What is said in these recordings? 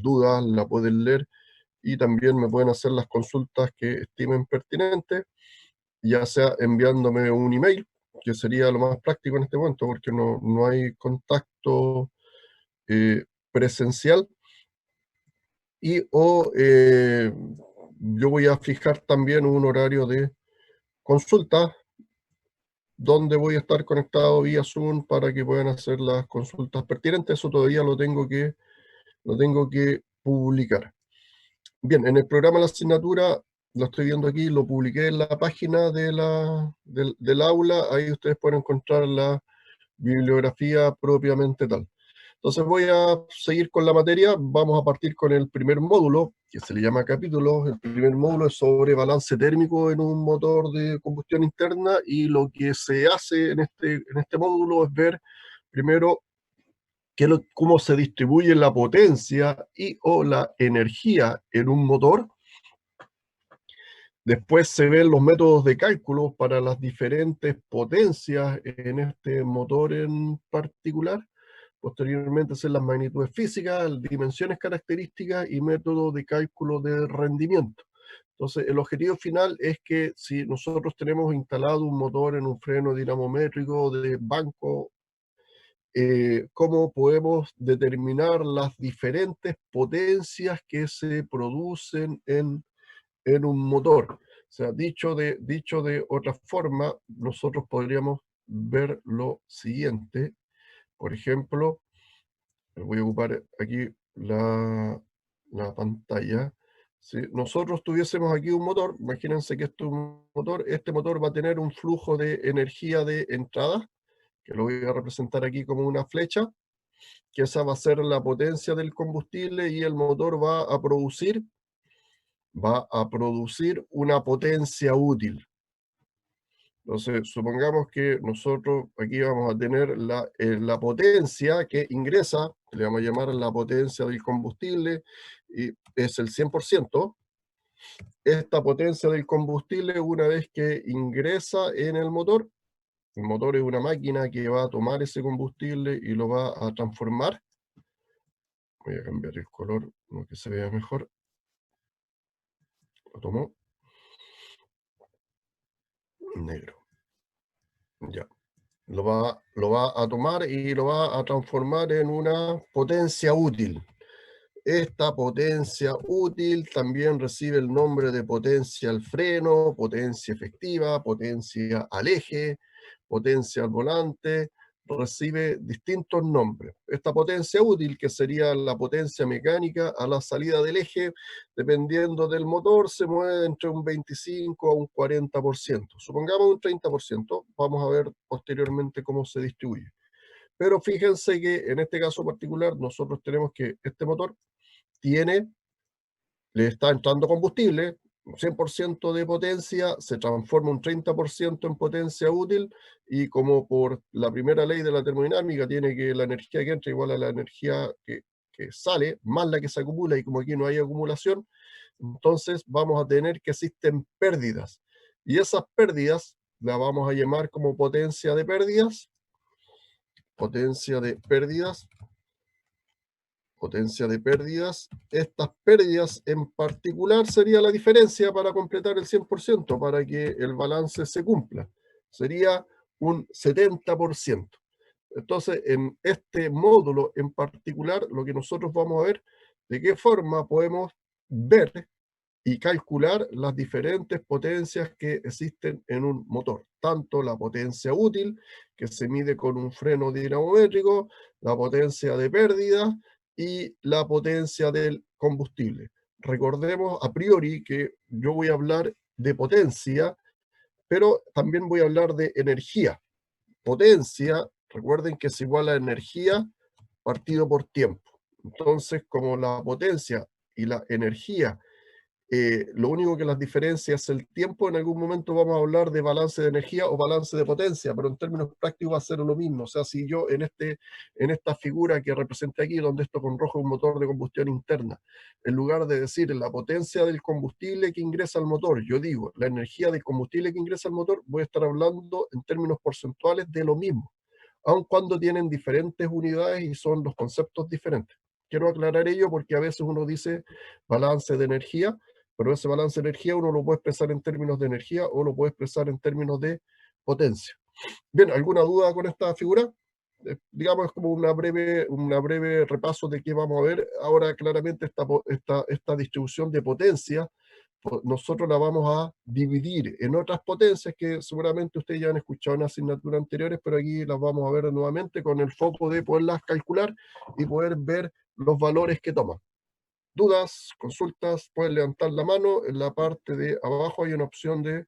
dudas, la pueden leer y también me pueden hacer las consultas que estimen pertinentes, ya sea enviándome un email, que sería lo más práctico en este momento, porque no hay contacto eh, presencial, o yo voy a fijar también un horario de consulta donde voy a estar conectado vía Zoom para que puedan hacer las consultas pertinentes. Eso todavía lo tengo que publicar. Bien, en el programa de la asignatura, lo estoy viendo aquí, lo publiqué en la página del aula, ahí ustedes pueden encontrar la bibliografía propiamente tal. Entonces voy a seguir con la materia, vamos a partir con el primer módulo, que se le llama capítulo. El primer módulo es sobre balance térmico en un motor de combustión interna, y lo que se hace en este módulo es ver primero cómo se distribuye la potencia y o la energía en un motor. Después se ven los métodos de cálculo para las diferentes potencias en este motor en particular. Posteriormente se ven las magnitudes físicas, dimensiones características y métodos de cálculo de rendimiento. Entonces, el objetivo final es que si nosotros tenemos instalado un motor en un freno dinamométrico de banco, cómo podemos determinar las diferentes potencias que se producen en un motor. O sea, dicho de otra forma, nosotros podríamos ver lo siguiente. Por ejemplo, voy a ocupar aquí la pantalla. Si nosotros tuviésemos aquí un motor, imagínense que esto es un motor, este motor va a tener un flujo de energía de entrada, que lo voy a representar aquí como una flecha, que esa va a ser la potencia del combustible, y el motor va a producir una potencia útil. Entonces, supongamos que nosotros aquí vamos a tener la potencia que ingresa, le vamos a llamar la potencia del combustible, y es el 100%. Esta potencia del combustible, una vez que ingresa en el motor es una máquina que va a tomar ese combustible y lo va a transformar. Voy a cambiar el color, para que se vea mejor. Lo tomó negro. Ya. Lo va a tomar y lo va a transformar en una potencia útil. Esta potencia útil también recibe el nombre de potencia al freno, potencia efectiva, potencia al eje, potencia al volante, recibe distintos nombres. Esta potencia útil, que sería la potencia mecánica a la salida del eje, dependiendo del motor, se mueve entre un 25 a un 40%. Supongamos un 30%, vamos a ver posteriormente cómo se distribuye. Pero fíjense que en este caso particular nosotros tenemos que este motor le está entrando combustible, 100% de potencia, se transforma un 30% en potencia útil, y como por la primera ley de la termodinámica tiene que la energía que entra igual a la energía que sale, más la que se acumula, y como aquí no hay acumulación, entonces vamos a tener que existen pérdidas. Y esas pérdidas las vamos a llamar como potencia de pérdidas, potencia de pérdidas, potencia de pérdidas. Estas pérdidas en particular sería la diferencia para completar el 100%, para que el balance se cumpla. Sería un 70%. Entonces, en este módulo en particular, lo que nosotros vamos a ver, de qué forma podemos ver y calcular las diferentes potencias que existen en un motor. Tanto la potencia útil, que se mide con un freno dinamométrico, la potencia de pérdida y la potencia del combustible. Recordemos a priori que yo voy a hablar de potencia, pero también voy a hablar de energía. Potencia, recuerden que es igual a energía partido por tiempo. Entonces, como la potencia y la energía, lo único que las diferencia es el tiempo, en algún momento vamos a hablar de balance de energía o balance de potencia, pero en términos prácticos va a ser lo mismo. O sea, si yo en esta figura que representé aquí, donde esto con rojo es un motor de combustión interna, en lugar de decir la potencia del combustible que ingresa al motor, yo digo la energía del combustible que ingresa al motor, voy a estar hablando en términos porcentuales de lo mismo, aun cuando tienen diferentes unidades y son los conceptos diferentes. Quiero aclarar ello porque a veces uno dice balance de energía, pero ese balance de energía uno lo puede expresar en términos de energía o lo puede expresar en términos de potencia. Bien, ¿alguna duda con esta figura? Digamos, es como una breve repaso de qué vamos a ver. Ahora, claramente, esta distribución de potencia, nosotros la vamos a dividir en otras potencias que seguramente ustedes ya han escuchado en asignaturas anteriores, pero aquí las vamos a ver nuevamente con el foco de poderlas calcular y poder ver los valores que toman. Dudas, consultas, pueden levantar la mano. En la parte de abajo hay una opción de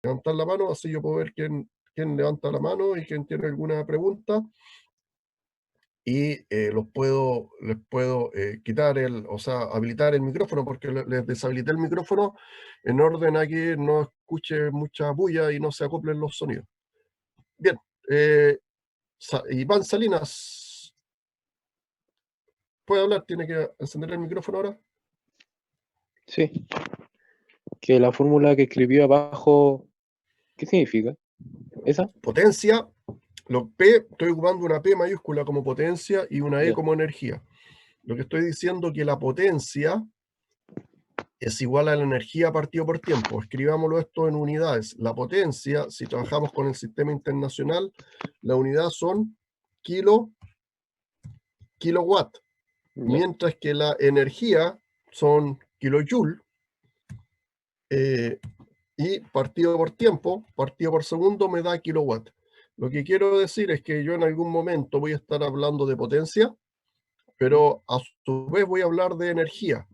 levantar la mano, así yo puedo ver quién levanta la mano y quién tiene alguna pregunta. Y les puedo quitar o sea, habilitar el micrófono, porque les deshabilité el micrófono en orden a que no escuche mucha bulla y no se acoplen los sonidos. Bien, Iván Salinas, ¿puede hablar? ¿Tiene que encender el micrófono ahora? Sí, que la fórmula que escribió abajo, ¿qué significa? ¿Esa? Potencia, estoy ocupando una P mayúscula como potencia y una E Ya, como energía. Lo que estoy diciendo que la potencia es igual a la energía partido por tiempo. Escribámoslo esto en unidades. La potencia, si trabajamos con el sistema internacional, la unidad son kilowatt, ya, mientras que la energía son kilojoule, y partido por tiempo, partido por segundo me da kilowatt. Lo que quiero decir es que yo en algún momento voy a estar hablando de potencia, pero a su vez voy a hablar de energía.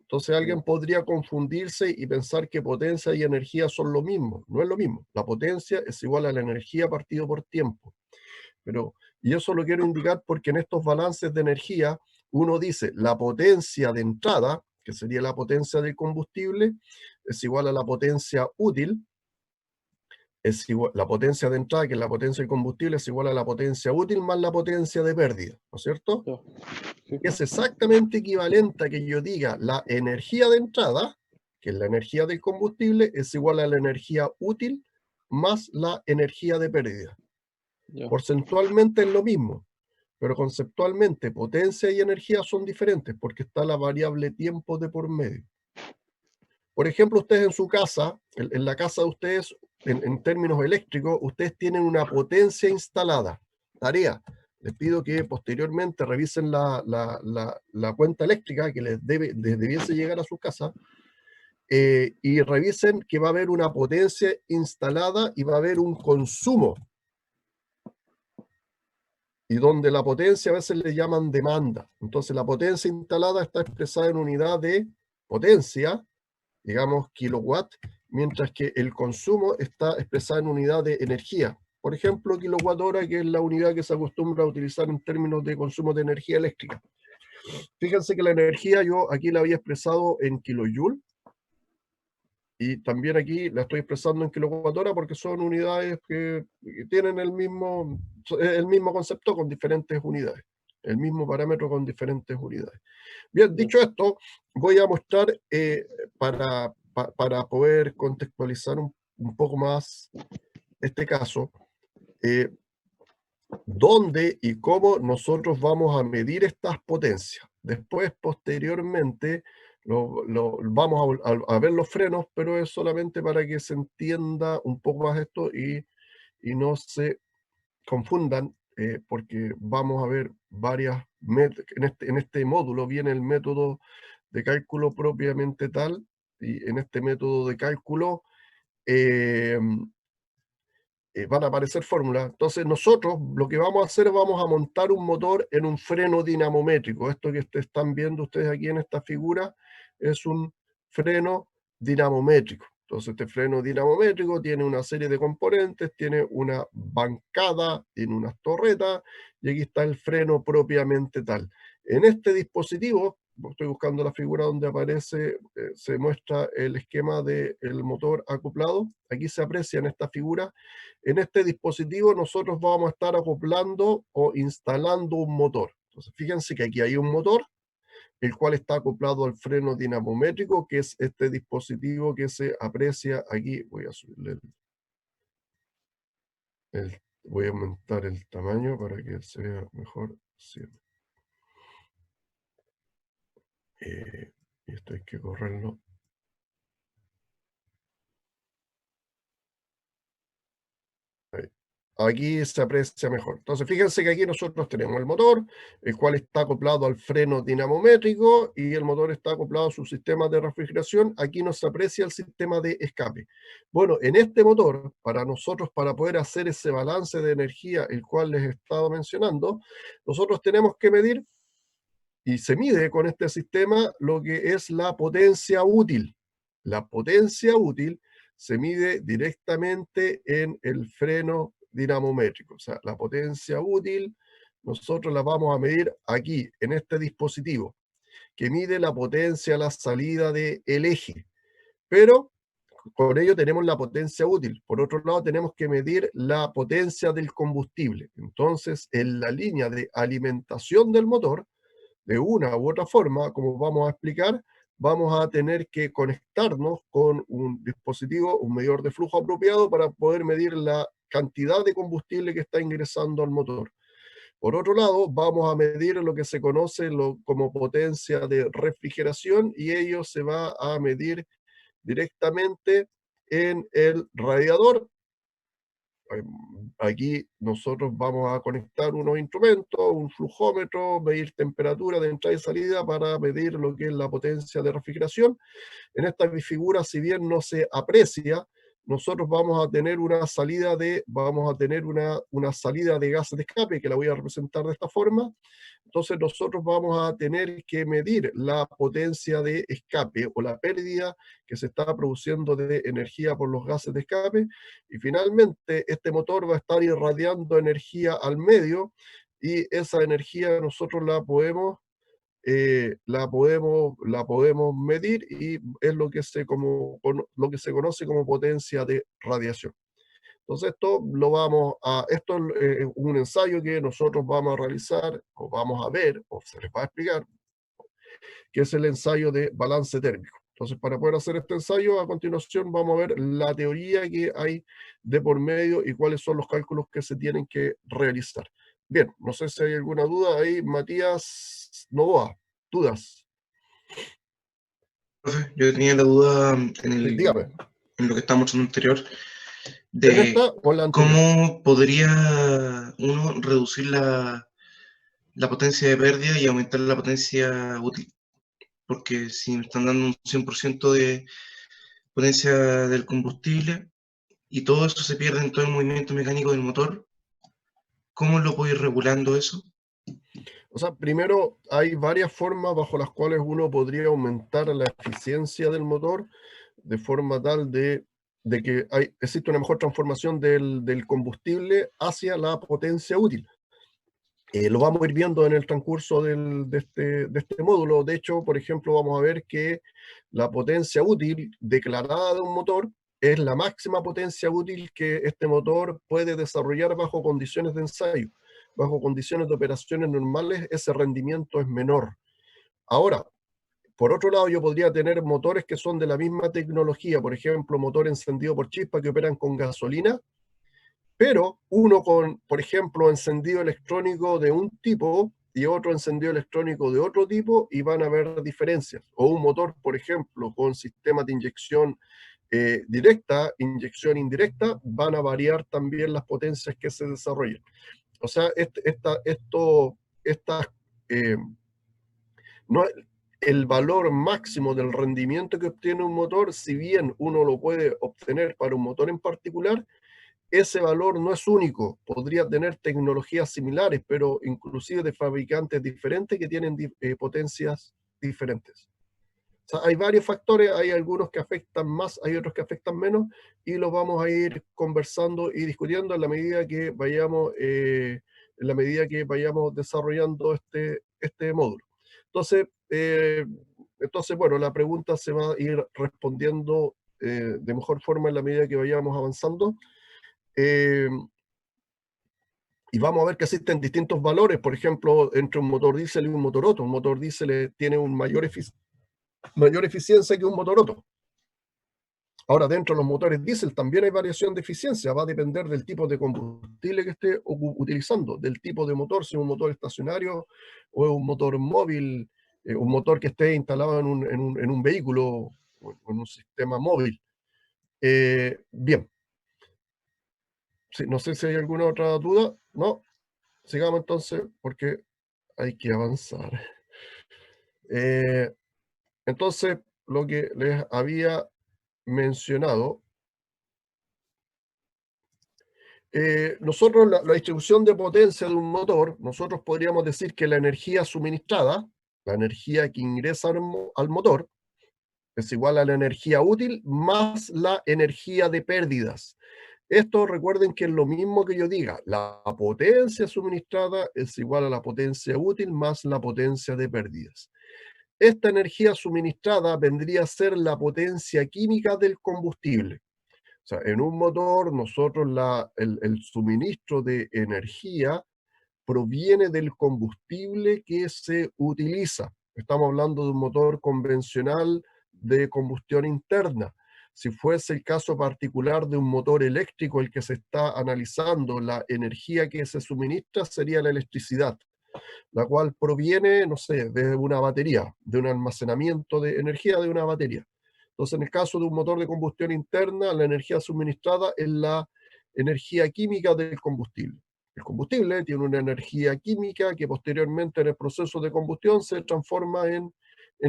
Entonces alguien ya, podría confundirse y pensar que potencia y energía son lo mismo. No es lo mismo. La potencia es igual a la energía partido por tiempo. Y eso lo quiero indicar porque en estos balances de energía uno dice la potencia de entrada, que sería la potencia del combustible, es igual a la potencia útil, la potencia de entrada, que es la potencia del combustible, es igual a la potencia útil más la potencia de pérdida, ¿no es cierto? ya, sí, Es exactamente equivalente a que yo diga la energía de entrada, que es la energía del combustible, es igual a la energía útil más la energía de pérdida. ya, Porcentualmente es lo mismo, pero conceptualmente potencia y energía son diferentes porque está la variable tiempo de por medio. Por ejemplo, ustedes en su casa, en la casa de ustedes, en términos eléctricos, ustedes tienen una potencia instalada. Tarea. Les pido que posteriormente revisen la cuenta eléctrica que les debiese llegar a su casa, y revisen que va a haber una potencia instalada y va a haber un consumo. Y donde la potencia a veces le llaman demanda. Entonces la potencia instalada está expresada en unidad de potencia, digamos kilowatt, mientras que el consumo está expresado en unidad de energía. Por ejemplo, kilowatt hora, que es la unidad que se acostumbra a utilizar en términos de consumo de energía eléctrica. Fíjense que la energía yo aquí la había expresado en kilojoule, y también aquí la estoy expresando en kilowatt hora porque son unidades que tienen el mismo concepto con diferentes unidades, el mismo parámetro con diferentes unidades. Bien, ya, dicho esto, voy a mostrar, para poder contextualizar un poco más este caso, eh, dónde y cómo nosotros vamos a medir estas potencias. Después, posteriormente, vamos a ver los frenos, pero es solamente para que se entienda un poco más esto y no se confundan, porque vamos a ver varias en este módulo viene el método de cálculo propiamente tal, y en este método de cálculo eh, van a aparecer fórmulas. Entonces nosotros lo que vamos a hacer es vamos a montar un motor en un freno dinamométrico. Esto que están viendo ustedes aquí en esta figura es un freno dinamométrico. Entonces este freno dinamométrico tiene una serie de componentes, tiene una bancada, tiene unas torretas, y aquí está el freno propiamente tal. En este dispositivo, estoy buscando la figura donde aparece, se muestra el esquema del motor acoplado. Aquí se aprecia en esta figura. En este dispositivo nosotros vamos a estar acoplando o instalando un motor. Entonces, fíjense que aquí hay un motor, el cual está acoplado al freno dinamométrico, que es este dispositivo que se aprecia aquí. Voy a subirle voy a aumentar el tamaño para que se vea mejor. Sí. Y esto hay que correrlo. Ahí. Aquí se aprecia mejor. Entonces, fíjense que aquí nosotros tenemos el motor, el cual está acoplado al freno dinamométrico y el motor está acoplado a su sistema de refrigeración. Aquí nos aprecia el sistema de escape. Bueno, en este motor, para nosotros, para poder hacer ese balance de energía, el cual les he estado mencionando, nosotros tenemos que medir, y se mide con este sistema, lo que es la potencia útil. La potencia útil se mide directamente en el freno dinamométrico. O sea, la potencia útil nosotros la vamos a medir aquí, en este dispositivo, que mide la potencia a la salida del eje. Pero con ello tenemos la potencia útil. Por otro lado, tenemos que medir la potencia del combustible. Entonces, en la línea de alimentación del motor, de una u otra forma, como vamos a explicar, vamos a tener que conectarnos con un dispositivo, un medidor de flujo apropiado para poder medir la cantidad de combustible que está ingresando al motor. Por otro lado, vamos a medir lo que se conoce como potencia de refrigeración y ello se va a medir directamente en el radiador. Aquí nosotros vamos a conectar unos instrumentos, un flujómetro, medir temperatura de entrada y salida para medir lo que es la potencia de refrigeración. En esta figura, si bien no se aprecia, nosotros vamos a tener una salida una salida de gases de escape, que la voy a representar de esta forma. Entonces nosotros vamos a tener que medir la potencia de escape o la pérdida que se está produciendo de energía por los gases de escape. Y finalmente este motor va a estar irradiando energía al medio y esa energía nosotros la podemos medir y es lo que se conoce como potencia de radiación. Entonces esto es un ensayo que nosotros vamos a realizar o vamos a ver o se les va a explicar, que es el ensayo de balance térmico. Entonces, para poder hacer este ensayo, a continuación vamos a ver la teoría que hay de por medio y cuáles son los cálculos que se tienen que realizar. Bien, no sé si hay alguna duda ahí, Matías Novoa, dudas. Profe, yo tenía la duda Sí, dígame. en lo que estábamos mostrando anterior, ¿En esta o en la anterior? cómo podría uno reducir la potencia de pérdida y aumentar la potencia útil. Porque si me están dando un 100% de potencia del combustible y todo eso se pierde en todo el movimiento mecánico del motor, ¿cómo lo puedo ir regulando eso? O sea, primero hay varias formas bajo las cuales uno podría aumentar la eficiencia del motor de forma tal de que existe una mejor transformación del combustible hacia la potencia útil. Lo vamos a ir viendo en el transcurso de este módulo. De hecho, por ejemplo, vamos a ver que la potencia útil declarada de un motor es la máxima potencia útil que este motor puede desarrollar bajo condiciones de ensayo. Bajo condiciones de operaciones normales, ese rendimiento es menor. Ahora, por otro lado, yo podría tener motores que son de la misma tecnología, por ejemplo, motor encendido por chispa que operan con gasolina, pero uno con, por ejemplo, encendido electrónico de un tipo y otro encendido electrónico de otro tipo, y van a haber diferencias. O un motor, por ejemplo, con sistemas de inyección directa, inyección indirecta, van a variar también las potencias que se desarrollan. O sea, eh, no, el valor máximo del rendimiento que obtiene un motor, si bien uno lo puede obtener para un motor en particular, ese valor no es único. Podría tener tecnologías similares, pero inclusive de fabricantes diferentes que tienen potencias diferentes. O sea, hay varios factores, hay algunos que afectan más, hay otros que afectan menos, y los vamos a ir conversando y discutiendo en la medida que vayamos desarrollando este módulo. Entonces, bueno, la pregunta se va a ir respondiendo de mejor forma en la medida que vayamos avanzando. Y vamos a ver que existen distintos valores, por ejemplo, entre un motor diésel y un motor Otto. Un motor diésel tiene una mayor eficiencia que un motor Otto. Ahora, dentro de los motores diésel también hay variación de eficiencia, va a depender del tipo de combustible que esté utilizando, del tipo de motor, si es un motor estacionario o es un motor móvil un motor que esté instalado en un vehículo o en un sistema móvil. Bien. Sí, no sé si hay alguna otra duda. No, sigamos entonces porque hay que avanzar. Entonces, lo que les había mencionado, nosotros la distribución de potencia de un motor, nosotros podríamos decir que la energía suministrada, la energía que ingresa al motor, es igual a la energía útil más la energía de pérdidas. Esto recuerden que es lo mismo que yo diga, la potencia suministrada es igual a la potencia útil más la potencia de pérdidas. Esta energía suministrada vendría a ser la potencia química del combustible. O sea, en un motor nosotros el suministro de energía proviene del combustible que se utiliza. Estamos hablando de un motor convencional de combustión interna. Si fuese el caso particular de un motor eléctrico el que se está analizando, la energía que se suministra sería la electricidad, la cual proviene, no sé, de una batería, de un almacenamiento de energía de una batería. Entonces, en el caso de un motor de combustión interna, la energía suministrada es la energía química del combustible. El combustible tiene una energía química que posteriormente en el proceso de combustión se transforma en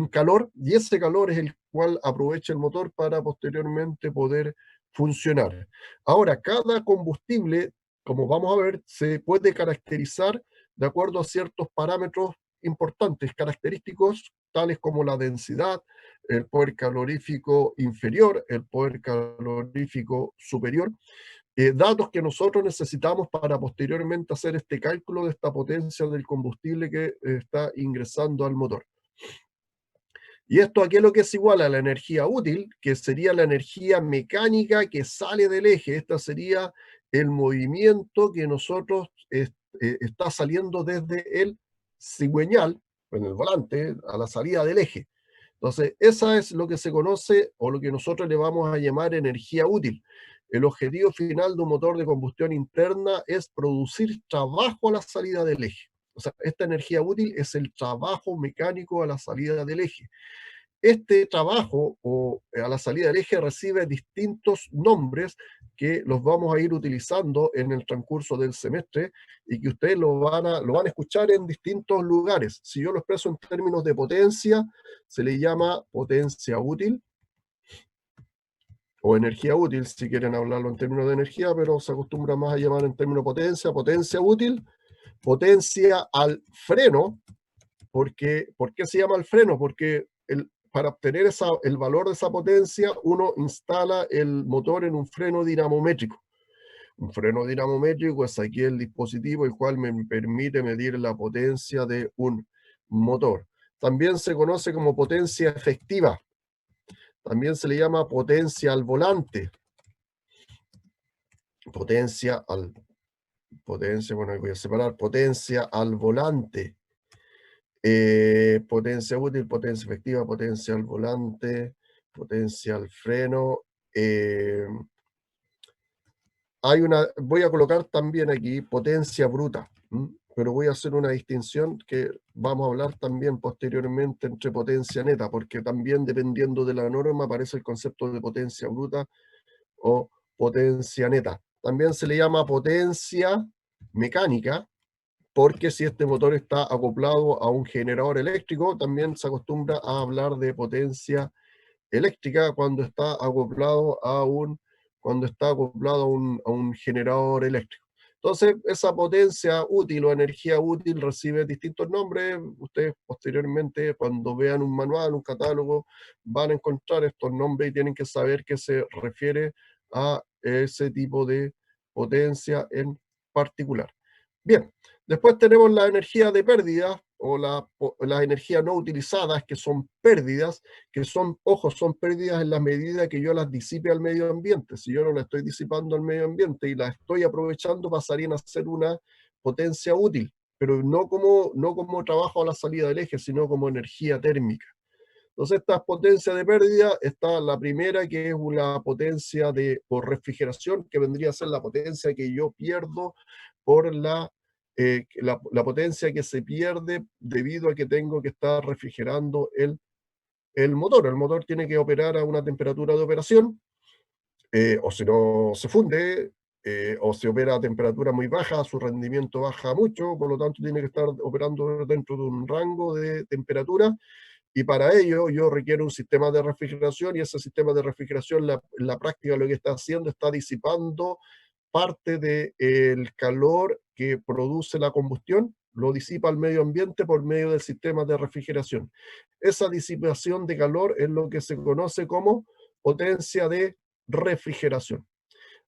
calor, y ese calor es el cual aprovecha el motor para posteriormente poder funcionar. Ahora, cada combustible, como vamos a ver, se puede caracterizar de acuerdo a ciertos parámetros importantes, característicos, tales como la densidad, el poder calorífico inferior, el poder calorífico superior, datos que nosotros necesitamos para posteriormente hacer este cálculo de esta potencia del combustible que está ingresando al motor. ¿Y esto a qué es lo que es igual? A la energía útil, que sería la energía mecánica que sale del eje. Esta sería el movimiento que nosotros está saliendo desde el cigüeñal, en el volante, a la salida del eje. Entonces, esa es lo que se conoce o lo que nosotros le vamos a llamar energía útil. El objetivo final de un motor de combustión interna es producir trabajo a la salida del eje. O sea, esta energía útil es el trabajo mecánico a la salida del eje. Este trabajo o a la salida del eje recibe distintos nombres que los vamos a ir utilizando en el transcurso del semestre y que ustedes lo van a escuchar en distintos lugares. Si yo lo expreso en términos de potencia, se le llama potencia útil o energía útil, si quieren hablarlo en términos de energía, pero se acostumbra más a llamar en términos de potencia, potencia útil, potencia al freno. ¿Por qué se llama el freno? Porque para obtener el valor de esa potencia, uno instala el motor en un freno dinamométrico. Un freno dinamométrico es aquí el dispositivo el cual me permite medir la potencia de un motor. También se conoce como potencia efectiva. También se le llama potencia al volante. Bueno, voy a separar potencia al volante. Potencia útil, potencia efectiva, potencia al volante, potencia al freno. Voy a colocar también aquí potencia bruta, pero voy a hacer una distinción que vamos a hablar también posteriormente entre potencia neta, porque también dependiendo de la norma aparece el concepto de potencia bruta o potencia neta. También se le llama potencia mecánica, porque si este motor está acoplado a un generador eléctrico, también se acostumbra a hablar de potencia eléctrica cuando está acoplado a un generador eléctrico. Entonces, esa potencia útil o energía útil recibe distintos nombres. Ustedes posteriormente, cuando vean un manual, un catálogo, van a encontrar estos nombres y tienen que saber que se refiere a ese tipo de potencia en particular. Bien, después tenemos la energía de pérdida o las energías no utilizadas, que son pérdidas, que son, ojo, son pérdidas en la medida que yo las disipe al medio ambiente. Si yo no las estoy disipando al medio ambiente y las estoy aprovechando, pasarían a ser una potencia útil, pero no como trabajo a la salida del eje, sino como energía térmica. Entonces, estas potencias de pérdida, está la primera, que es una potencia por refrigeración, que vendría a ser la potencia que yo pierdo por la la potencia que se pierde debido a que tengo que estar refrigerando el motor. El motor tiene que operar a una temperatura de operación, o si no se funde, o se opera a temperatura muy baja, su rendimiento baja mucho, por lo tanto tiene que estar operando dentro de un rango de temperatura, y para ello yo requiero un sistema de refrigeración, y ese sistema de refrigeración en la práctica lo que está haciendo está disipando parte del calor que produce la combustión, lo disipa al medio ambiente por medio del sistema de refrigeración. Esa disipación de calor es lo que se conoce como potencia de refrigeración.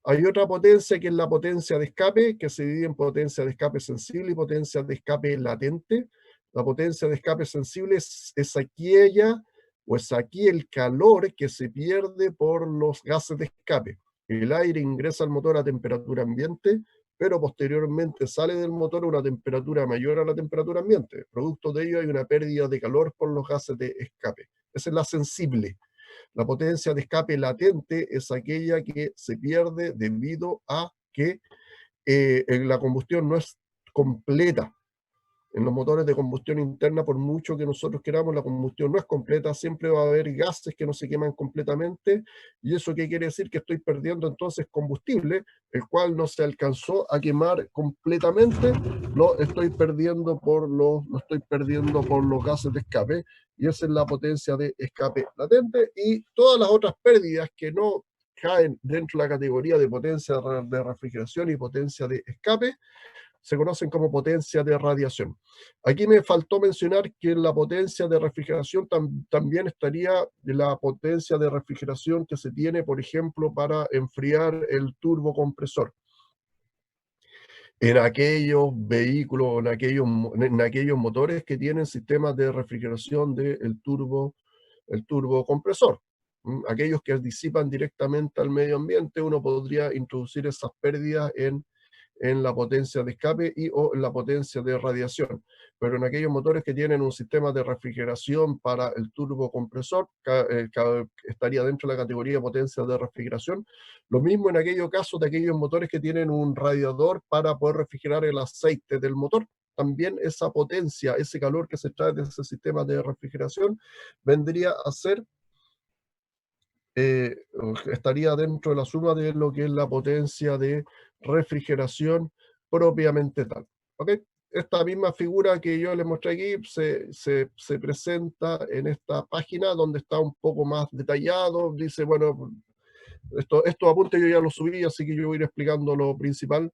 Hay otra potencia que es la potencia de escape, que se divide en potencia de escape sensible y potencia de escape latente. La potencia de escape sensible es aquella, o es aquí el calor que se pierde por los gases de escape. El aire ingresa al motor a temperatura ambiente, pero posteriormente sale del motor a una temperatura mayor a la temperatura ambiente. Producto de ello hay una pérdida de calor por los gases de escape. Esa es la sensible. La potencia de escape latente es aquella que se pierde debido a que la combustión no es completa. En los motores de combustión interna, por mucho que nosotros queramos, la combustión no es completa, siempre va a haber gases que no se queman completamente, y eso qué quiere decir que estoy perdiendo entonces combustible, el cual no se alcanzó a quemar completamente, lo estoy perdiendo por los gases de escape, y esa es la potencia de escape latente, y todas las otras pérdidas que no caen dentro de la categoría de potencia de refrigeración y potencia de escape, se conocen como potencia de radiación. Aquí me faltó mencionar que en la potencia de refrigeración también estaría la potencia de refrigeración que se tiene, por ejemplo, para enfriar el turbocompresor. En aquellos vehículos, en aquellos motores que tienen sistemas de refrigeración del turbocompresor. Aquellos que disipan directamente al medio ambiente, uno podría introducir esas pérdidas en la potencia de escape o en la potencia de radiación. Pero en aquellos motores que tienen un sistema de refrigeración para el turbocompresor, estaría dentro de la categoría de potencia de refrigeración. Lo mismo en aquellos casos de aquellos motores que tienen un radiador para poder refrigerar el aceite del motor. También esa potencia, ese calor que se extrae de ese sistema de refrigeración, vendría a ser estaría dentro de la suma de lo que es la potencia de refrigeración propiamente tal. ¿Ok? Esta misma figura que yo les mostré aquí se presenta en esta página donde está un poco más detallado. Dice, bueno, estos apuntes yo ya los subí, así que yo voy a ir explicando lo principal.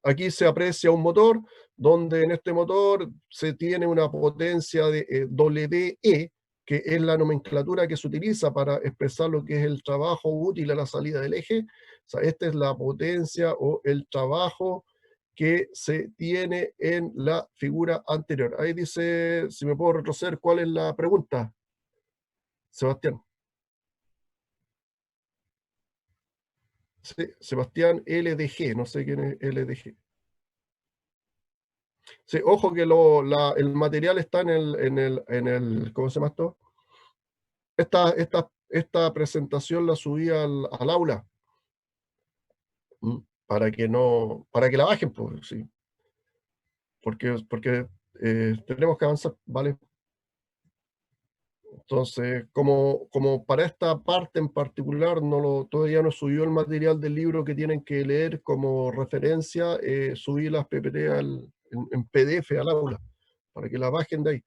Aquí se aprecia un motor, donde en este motor se tiene una potencia de WE, que es la nomenclatura que se utiliza para expresar lo que es el trabajo útil a la salida del eje. O sea, esta es la potencia o el trabajo que se tiene en la figura anterior. Ahí dice, si me puedo retroceder, ¿cuál es la pregunta, Sebastián? Sí, Sebastián LDG, no sé quién es LDG. Sí, ojo que el material está ¿cómo se llama esto? Esta presentación la subí al aula, para que la bajen, pues, sí, porque tenemos que avanzar, ¿vale? Entonces, como para esta parte en particular todavía no subió el material del libro que tienen que leer como referencia, subí las PPT en PDF al aula, para que la bajen de ahí.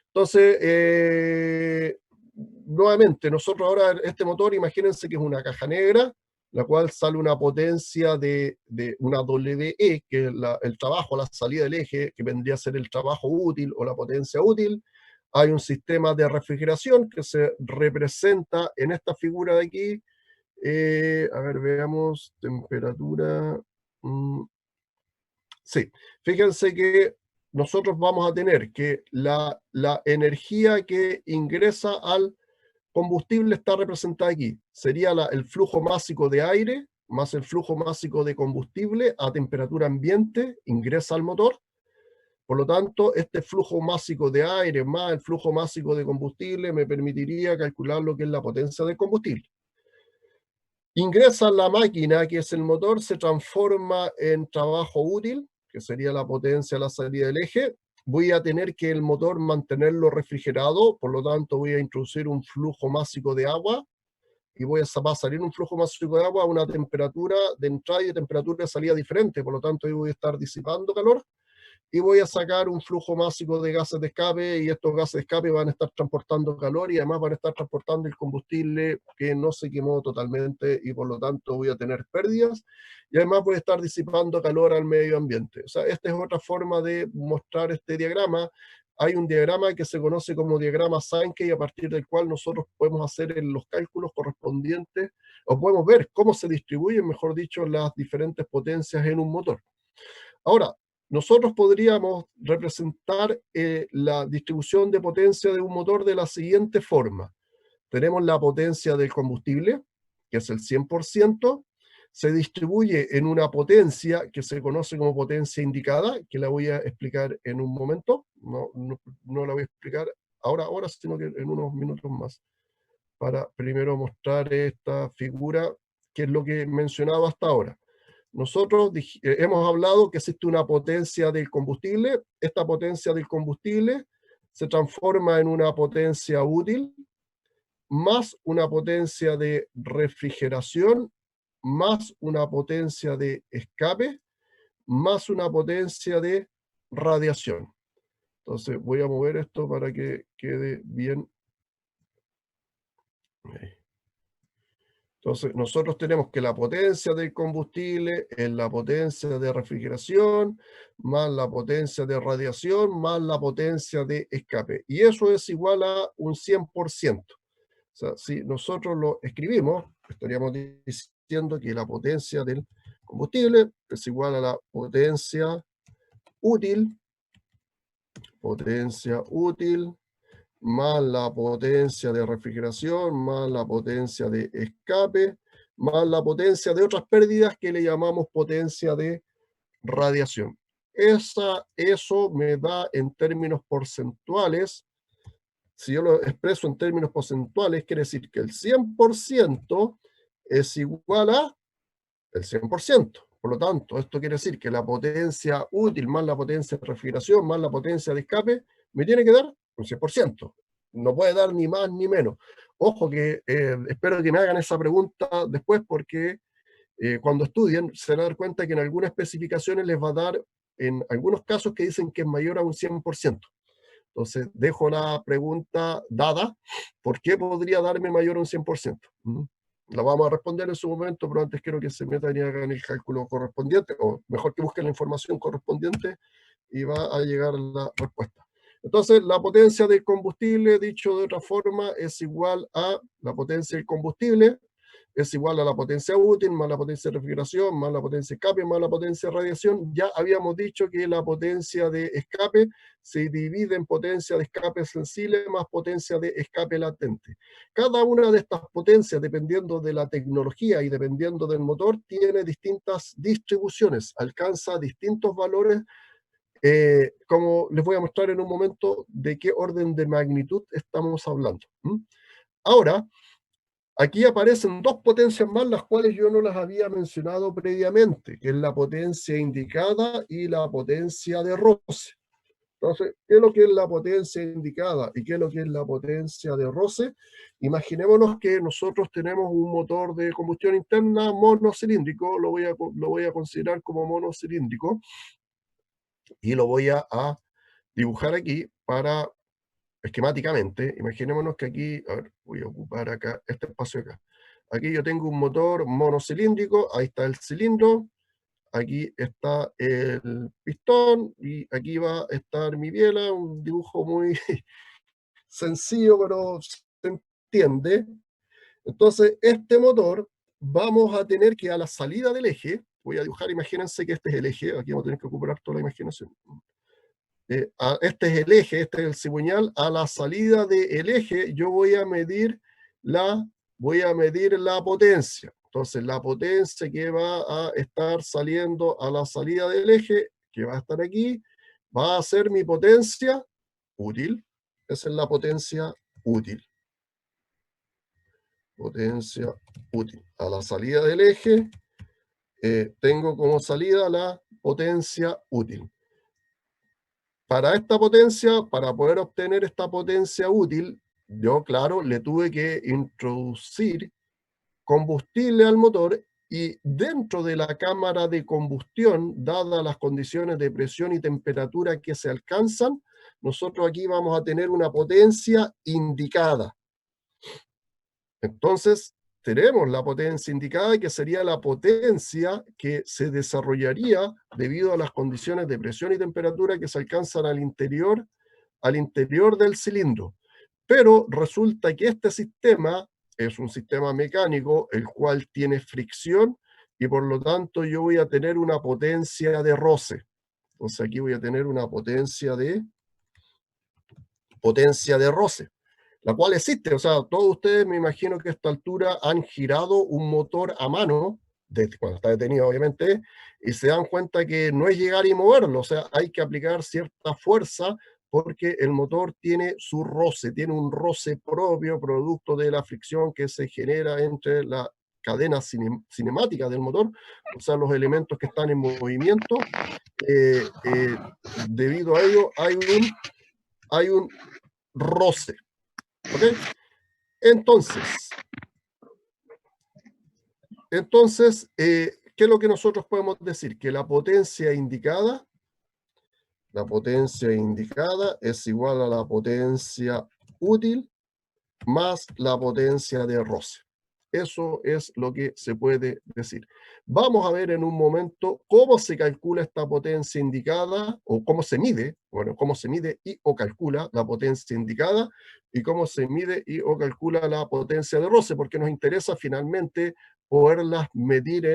Entonces, nuevamente, nosotros ahora, este motor, imagínense que es una caja negra, la cual sale una potencia de una WE, que es el trabajo, la salida del eje, que vendría a ser el trabajo útil o la potencia útil. Hay un sistema de refrigeración que se representa en esta figura de aquí. A ver, veamos, temperatura. Sí, fíjense que nosotros vamos a tener que la energía que ingresa al combustible está representada aquí. Sería el flujo másico de aire más el flujo másico de combustible a temperatura ambiente, ingresa al motor. Por lo tanto, este flujo másico de aire más el flujo másico de combustible me permitiría calcular lo que es la potencia del combustible. Ingresa la máquina, que es el motor, se transforma en trabajo útil, que sería la potencia a la salida del eje. Voy a tener que el motor mantenerlo refrigerado, por lo tanto voy a introducir un flujo másico de agua, y va a salir un flujo másico de agua a una temperatura de entrada y temperatura de salida diferente, por lo tanto yo voy a estar disipando calor, y voy a sacar un flujo másico de gases de escape, y estos gases de escape van a estar transportando calor, y además van a estar transportando el combustible que no se quemó totalmente, y por lo tanto voy a tener pérdidas, y además voy a estar disipando calor al medio ambiente. O sea, esta es otra forma de mostrar este diagrama. Hay un diagrama que se conoce como diagrama Sankey, a partir del cual nosotros podemos hacer los cálculos correspondientes, o podemos ver cómo se distribuyen, mejor dicho, las diferentes potencias en un motor. Ahora, nosotros podríamos representar la distribución de potencia de un motor de la siguiente forma. Tenemos la potencia del combustible, que es el 100%, se distribuye en una potencia que se conoce como potencia indicada, que la voy a explicar en un momento. No la voy a explicar ahora, sino que en unos minutos más, para primero mostrar esta figura, que es lo que he mencionado hasta ahora. Nosotros hemos hablado que existe una potencia del combustible. Esta potencia del combustible se transforma en una potencia útil, más una potencia de refrigeración, más una potencia de escape, más una potencia de radiación. Entonces voy a mover esto para que quede bien. Entonces, nosotros tenemos que la potencia del combustible es la potencia de refrigeración, más la potencia de radiación, más la potencia de escape. Y eso es igual a un 100%. O sea, si nosotros lo escribimos, estaríamos diciendo que la potencia del combustible es igual a la potencia útil, más la potencia de refrigeración, más la potencia de escape, más la potencia de otras pérdidas que le llamamos potencia de radiación. Eso me da en términos porcentuales. Si yo lo expreso en términos porcentuales, quiere decir que el 100% es igual a el 100%. Por lo tanto, esto quiere decir que la potencia útil más la potencia de refrigeración más la potencia de escape me tiene que dar un 100%. No puede dar ni más ni menos. Ojo que espero que me hagan esa pregunta después, porque cuando estudien se van a dar cuenta que en algunas especificaciones les va a dar, en algunos casos que dicen que es mayor a un 100%. Entonces dejo la pregunta dada: ¿por qué podría darme mayor a un 100%? La vamos a responder en su momento, pero antes quiero que se metan y hagan el cálculo correspondiente, o mejor que busquen la información correspondiente, y va a llegar la respuesta. Entonces, la potencia del combustible, dicho de otra forma, es igual a la potencia del combustible, es igual a la potencia útil, más la potencia de refrigeración, más la potencia de escape, más la potencia de radiación. Ya habíamos dicho que la potencia de escape se divide en potencia de escape sensible más potencia de escape latente. Cada una de estas potencias, dependiendo de la tecnología y dependiendo del motor, tiene distintas distribuciones, alcanza distintos valores, como les voy a mostrar en un momento de qué orden de magnitud estamos hablando. Ahora, aquí aparecen dos potencias más, las cuales yo no las había mencionado previamente, que es la potencia indicada y la potencia de roce. Entonces, ¿qué es lo que es la potencia indicada y qué es lo que es la potencia de roce? Imaginémonos que nosotros tenemos un motor de combustión interna monocilíndrico, lo voy a considerar como monocilíndrico, y lo voy a dibujar aquí para esquemáticamente. Imaginémonos que aquí, a ver, voy a ocupar acá este espacio acá. Aquí yo tengo un motor monocilíndrico, ahí está el cilindro, aquí está el pistón, y aquí va a estar mi biela, un dibujo muy sencillo, pero se entiende. Entonces, este motor vamos a tener que, a la salida del eje, voy a dibujar, imagínense que este es el eje, aquí vamos a tener que ocupar toda la imaginación. Este es el eje, este es el cigüeñal. A la salida del eje yo voy a medir la potencia. Entonces la potencia que va a estar saliendo a la salida del eje, que va a estar aquí, va a ser mi potencia útil. Esa es la potencia útil. potencia útil. A la salida del eje, tengo como salida la potencia útil. Para esta potencia, para poder obtener esta potencia útil, yo, claro, le tuve que introducir combustible al motor y dentro de la cámara de combustión, dadas las condiciones de presión y temperatura que se alcanzan, nosotros aquí vamos a tener una potencia indicada. Entonces, tenemos la potencia indicada, que sería la potencia que se desarrollaría debido a las condiciones de presión y temperatura que se alcanzan al interior del cilindro. Pero resulta que este sistema es un sistema mecánico, el cual tiene fricción, y por lo tanto yo voy a tener una potencia de roce. Entonces aquí voy a tener una potencia de roce, la cual existe. O sea, todos ustedes, me imagino que a esta altura han girado un motor a mano, desde cuando está detenido obviamente, y se dan cuenta que no es llegar y moverlo, o sea, hay que aplicar cierta fuerza porque el motor tiene su roce, tiene un roce propio, producto de la fricción que se genera entre la cadena cinemática del motor, o sea, los elementos que están en movimiento. Debido a ello hay un roce. ¿Ok? Entonces, ¿qué es lo que nosotros podemos decir? Que la potencia indicada es igual a la potencia útil más la potencia de roce. Eso es lo que se puede decir. Vamos a ver en un momento cómo se calcula esta potencia indicada, o cómo se mide, cómo se mide y o calcula la potencia indicada, y cómo se mide y o calcula la potencia de roce, porque nos interesa finalmente poderlas medir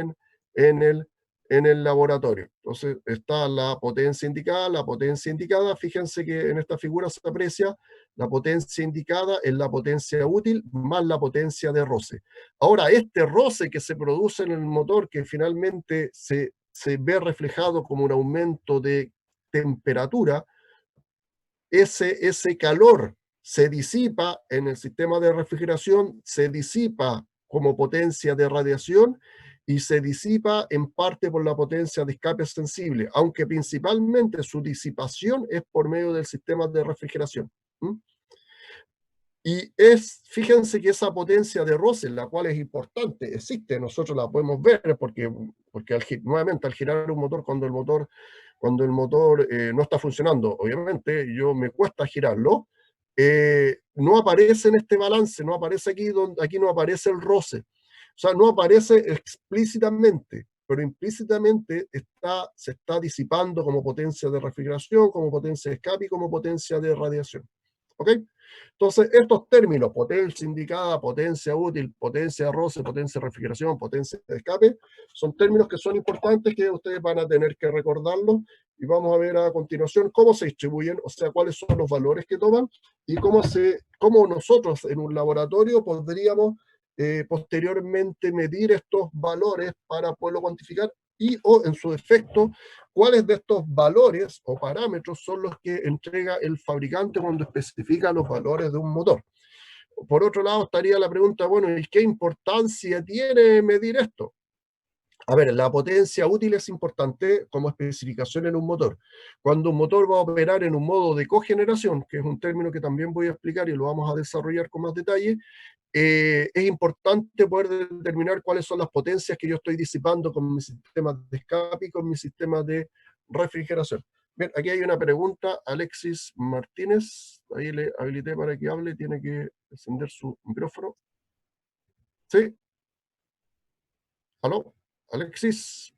en el laboratorio. Entonces está la potencia indicada, fíjense que en esta figura se aprecia la potencia indicada es la potencia útil más la potencia de roce. Ahora, este roce que se produce en el motor, que finalmente se ve reflejado como un aumento de temperatura, ese calor se disipa en el sistema de refrigeración, se disipa como potencia de radiación y se disipa en parte por la potencia de escape sensible, aunque principalmente su disipación es por medio del sistema de refrigeración. Y fíjense que esa potencia de roce, la cual es importante, existe, nosotros la podemos ver porque nuevamente al girar un motor, cuando el motor no está funcionando, obviamente me cuesta girarlo, no aparece en este balance, no aparece aquí no aparece el roce. O sea, no aparece explícitamente, pero implícitamente se está disipando como potencia de refrigeración, como potencia de escape y como potencia de radiación. ¿Ok? Entonces, estos términos, potencia indicada, potencia útil, potencia de roce, potencia de refrigeración, potencia de escape, son términos que son importantes, que ustedes van a tener que recordarlos, y vamos a ver a continuación cómo se distribuyen, o sea, cuáles son los valores que toman y cómo nosotros en un laboratorio podríamos posteriormente medir estos valores para poderlo cuantificar y o en su defecto, cuáles de estos valores o parámetros son los que entrega el fabricante cuando especifica los valores de un motor. Por otro lado, estaría la pregunta, bueno, ¿y qué importancia tiene medir esto? A ver, la potencia útil es importante como especificación en un motor. Cuando un motor va a operar en un modo de cogeneración, que es un término que también voy a explicar y lo vamos a desarrollar con más detalle, es importante poder determinar cuáles son las potencias que yo estoy disipando con mi sistema de escape y con mi sistema de refrigeración. Bien, aquí hay una pregunta, Alexis Martínez, ahí le habilité para que hable, tiene que encender su micrófono. ¿Sí? ¿Aló? Alexis.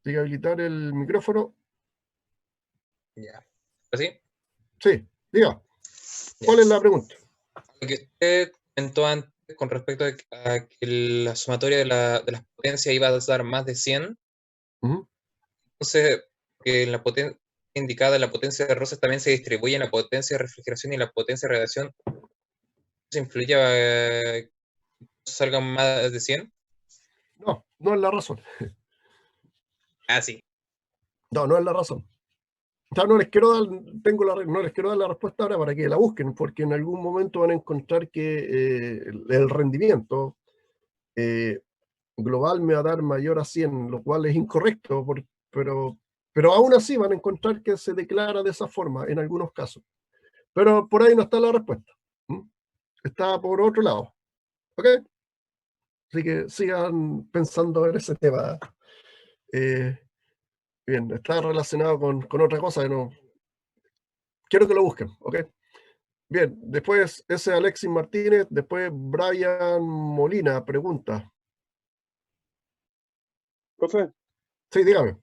¿Tiene que habilitar el micrófono? Ya. ¿Así? Sí, diga. ¿Cuál es la pregunta? Lo que usted comentó antes con respecto a que la sumatoria de las potencias iba a dar más de 100. Entonces, que la potencia indicada, la potencia de roces también se distribuye en la potencia de refrigeración y la potencia de radiación. ¿Eso influye a que salgan más de 100? No, no es la razón. Ah, sí. No es la razón. O sea, no les quiero dar la respuesta ahora para que la busquen, porque en algún momento van a encontrar que el rendimiento global me va a dar mayor a 100, lo cual es incorrecto, pero aún así van a encontrar que se declara de esa forma en algunos casos. Pero por ahí no está la respuesta. Está por otro lado. ¿Ok? Así que sigan pensando en ese tema. Bien, está relacionado con otra cosa que no. Quiero que lo busquen, ¿ok? Bien, después ese Alexis Martínez, después Brian Molina pregunta. Profe, Sí, dígame.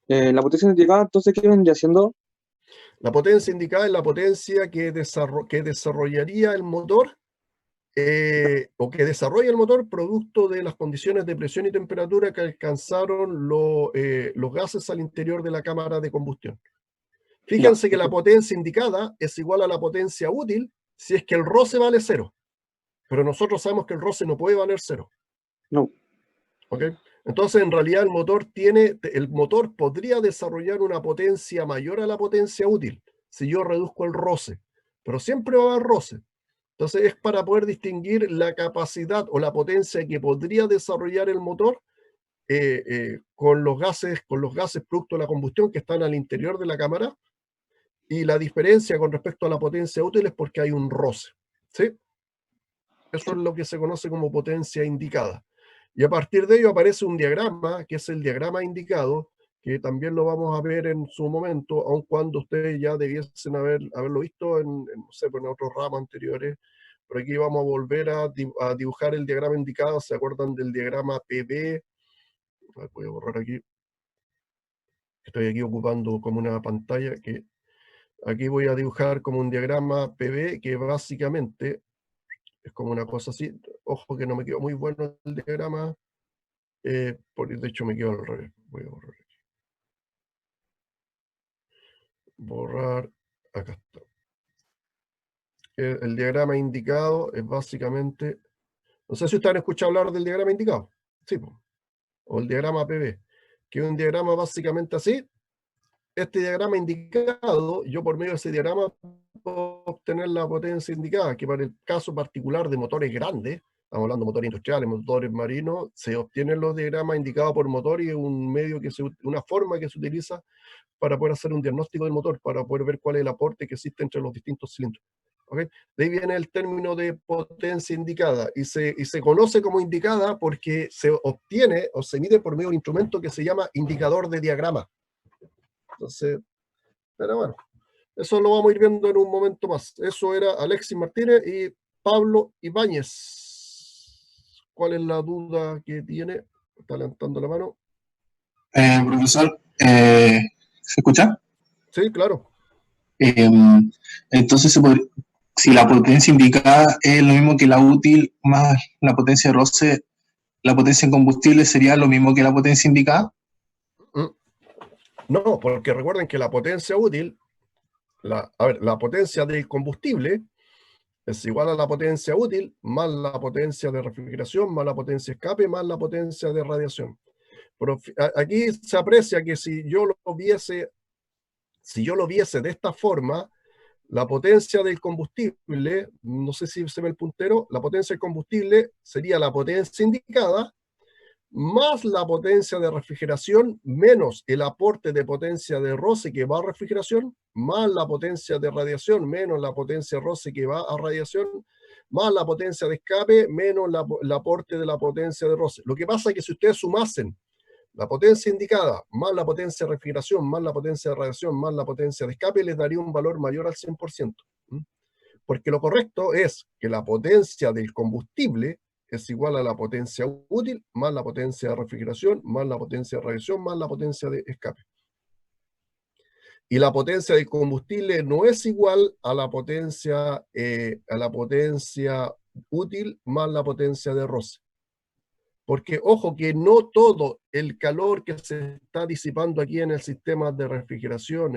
la potencia indicada, entonces, ¿qué vendría siendo? La potencia indicada es la potencia que desarrollaría el motor o que desarrolla el motor producto de las condiciones de presión y temperatura que alcanzaron los gases al interior de la cámara de combustión. Fíjense que la potencia indicada es igual a la potencia útil si es que el roce vale 0. Pero nosotros sabemos que el roce no puede valer 0. No. ¿Ok? Entonces, en realidad, el motor podría desarrollar una potencia mayor a la potencia útil si yo reduzco el roce, pero siempre va a haber roce. Entonces, es para poder distinguir la capacidad o la potencia que podría desarrollar el motor con los gases producto de la combustión que están al interior de la cámara, y la diferencia con respecto a la potencia útil es porque hay un roce. ¿Sí? Eso es lo que se conoce como potencia indicada. Y a partir de ello aparece un diagrama, que es el diagrama indicado, que también lo vamos a ver en su momento, aun cuando ustedes ya debiesen haberlo visto no sé, en otros ramos anteriores. Por aquí vamos a volver a dibujar el diagrama indicado. ¿Se acuerdan del diagrama PB? Voy a borrar aquí. Estoy aquí ocupando como una pantalla que aquí voy a dibujar como un diagrama PB que básicamente es como una cosa así. Ojo que no me quedó muy bueno el diagrama. De hecho me quedo al revés. Voy a borrar aquí. Borrar. Acá está. El diagrama indicado es básicamente. No sé si ustedes han escuchado hablar del diagrama indicado. Sí, o el diagrama PB. Que es un diagrama básicamente así. Este diagrama indicado, yo por medio de ese diagrama puedo obtener la potencia indicada, que para el caso particular de motores grandes, estamos hablando de motores industriales, motores marinos, se obtienen los diagramas indicados por motor y es una forma que se utiliza para poder hacer un diagnóstico del motor, para poder ver cuál es el aporte que existe entre los distintos cilindros. ¿Okay? De ahí viene el término de potencia indicada y se conoce como indicada porque se obtiene o se mide por medio de un instrumento que se llama indicador de diagrama. Entonces, pero bueno, eso lo vamos a ir viendo en un momento más. Eso era Alexis Martínez y Pablo Ibáñez. ¿Cuál es la duda que tiene? Está levantando la mano. Profesor, ¿se escucha? Sí, claro. Entonces, si la potencia indicada es lo mismo que la útil más la potencia de roce, ¿la potencia en combustible sería lo mismo que la potencia indicada? No, porque recuerden que la potencia útil, la potencia del combustible es igual a la potencia útil más la potencia de refrigeración, más la potencia de escape, más la potencia de radiación. Pero aquí se aprecia que si yo lo viese de esta forma, la potencia del combustible, no sé si se ve el puntero, la potencia del combustible sería la potencia indicada más la potencia de refrigeración menos el aporte de potencia de roce que va a refrigeración, más la potencia de radiación menos la potencia de roce que va a radiación, más la potencia de escape menos el aporte de la potencia de roce. Lo que pasa es que si ustedes sumasen la potencia indicada más la potencia de refrigeración, más la potencia de radiación, más la potencia de escape, les daría un valor mayor al 100%. Porque lo correcto es que la potencia del combustible es igual a la potencia útil más la potencia de refrigeración, más la potencia de radiación, más la potencia de escape. Y la potencia del combustible no es igual a la potencia útil más la potencia de roce. Porque, ojo, que no todo el calor que se está disipando aquí en el sistema de refrigeración,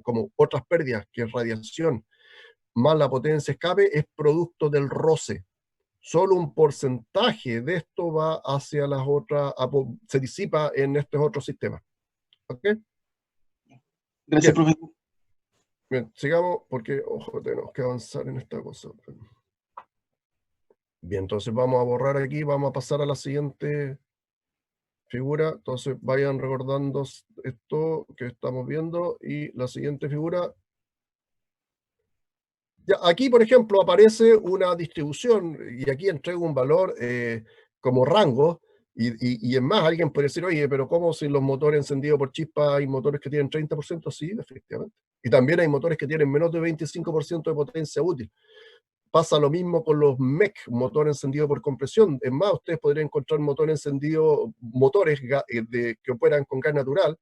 como otras pérdidas, que es radiación, más la potencia escape, es producto del roce. Solo un porcentaje de esto va hacia las otras, se disipa en estos otros sistemas. ¿Ok? Gracias, Bien. profesor. Bien, sigamos porque, ojo, tenemos que avanzar en esta cosa. Bien, entonces vamos a borrar aquí, vamos a pasar a la siguiente figura. Entonces vayan recordando esto que estamos viendo y la siguiente figura. Ya, aquí, por ejemplo, aparece una distribución y aquí entrego un valor como rango. Y es más, alguien puede decir, oye, pero ¿cómo si los motores encendidos por chispa hay motores que tienen 30%? Sí, efectivamente. Y también hay motores que tienen menos de 25% de potencia útil. Pasa lo mismo con los MEC, motor encendido por compresión. Es más, ustedes podrían encontrar motores que operan con gas natural,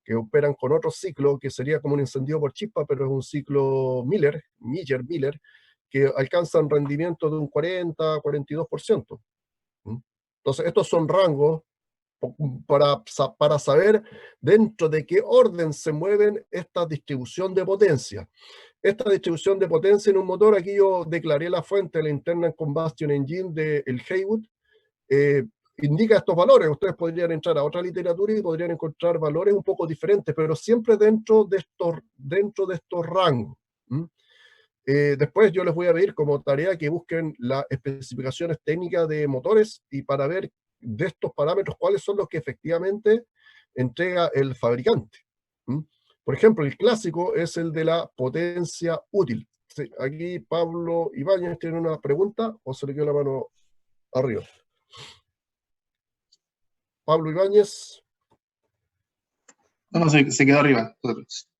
que operan con otro ciclo, que sería como un encendido por chispa, pero es un ciclo Miller, que alcanzan rendimiento de un 40, 42%. Entonces, estos son rangos para saber dentro de qué orden se mueven esta distribución de potencia. Esta distribución de potencia en un motor, aquí yo declaré la fuente, la Internal Combustion Engine del Haywood, indica estos valores. Ustedes podrían entrar a otra literatura y podrían encontrar valores un poco diferentes, pero siempre dentro de estos rangos. Después yo les voy a pedir como tarea que busquen las especificaciones técnicas de motores y para ver de estos parámetros cuáles son los que efectivamente entrega el fabricante. Por ejemplo, el clásico es el de la potencia útil. Sí, aquí Pablo Ibáñez tiene una pregunta o se le quedó la mano arriba. Pablo Ibáñez. No, se quedó arriba.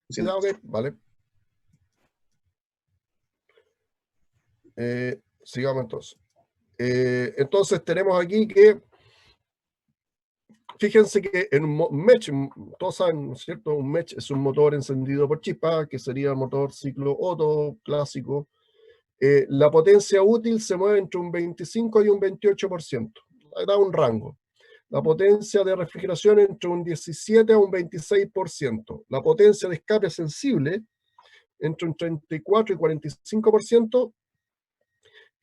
Ya, ok, vale. Sigamos entonces. Entonces tenemos aquí que, fíjense que en un MECH, todos saben, ¿no es cierto? Un MECH es un motor encendido por chispa, que sería el motor ciclo Otto clásico. La potencia útil se mueve entre un 25 y un 28%. Da un rango. La potencia de refrigeración entre un 17 a un 26%. La potencia de escape sensible entre un 34 y 45%.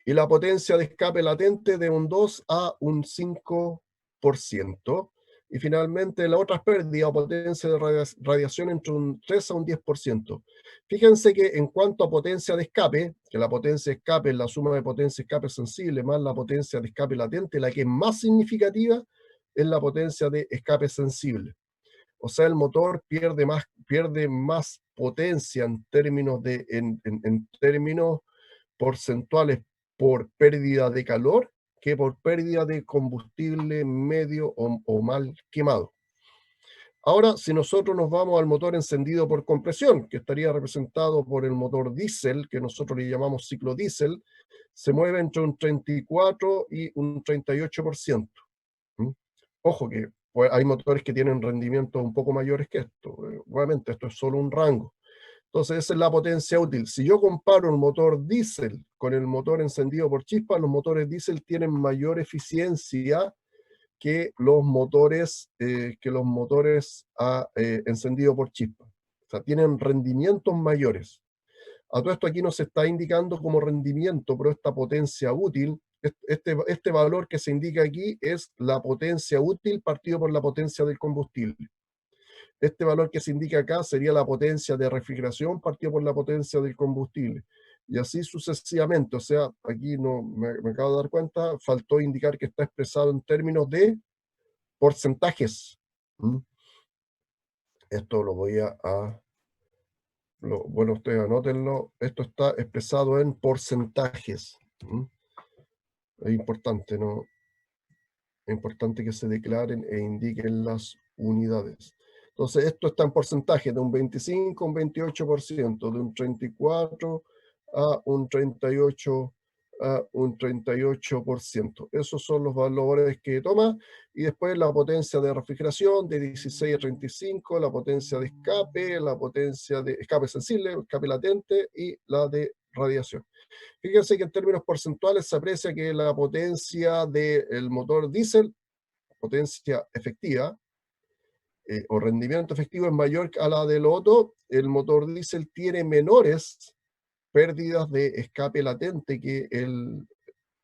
Y la potencia de escape latente de un 2 a un 5%. Y finalmente la otra pérdida o potencia de radiación entre un 3 a un 10%. Fíjense que en cuanto a potencia de escape, que la potencia de escape es la suma de potencia de escape sensible más la potencia de escape latente, la que es más significativa es la potencia de escape sensible. O sea, el motor pierde más potencia en términos porcentuales por pérdida de calor que por pérdida de combustible medio o mal quemado. Ahora, si nosotros nos vamos al motor encendido por compresión, que estaría representado por el motor diésel, que nosotros le llamamos ciclo diésel, se mueve entre un 34 y un 38%. Ojo que pues, hay motores que tienen rendimientos un poco mayores que esto. Obviamente, esto es solo un rango. Entonces, esa es la potencia útil. Si yo comparo un motor diésel con el motor encendido por chispa, los motores diésel tienen mayor eficiencia que los motores encendidos por chispa. O sea, tienen rendimientos mayores. A todo esto aquí no se está indicando como rendimiento, pero esta potencia útil, este valor que se indica aquí es la potencia útil partido por la potencia del combustible. Este valor que se indica acá sería la potencia de refrigeración partido por la potencia del combustible. Y así sucesivamente. O sea, aquí no me acabo de dar cuenta, faltó indicar que está expresado en términos de porcentajes. Esto lo voy bueno, ustedes anótenlo. Esto está expresado en porcentajes. Es importante, ¿no? Es importante que se declaren e indiquen las unidades. Entonces, esto está en porcentaje de un 25 a un 28%, de un 34 a un 38%. Esos son los valores que toma. Y después la potencia de refrigeración de 16 a 35, la potencia de escape, la potencia de escape sensible, escape latente y la de radiación. Fíjense que en términos porcentuales se aprecia que la potencia del motor diésel, potencia efectiva, o rendimiento efectivo es mayor a la del Otto. El motor diésel tiene menores pérdidas de escape latente que el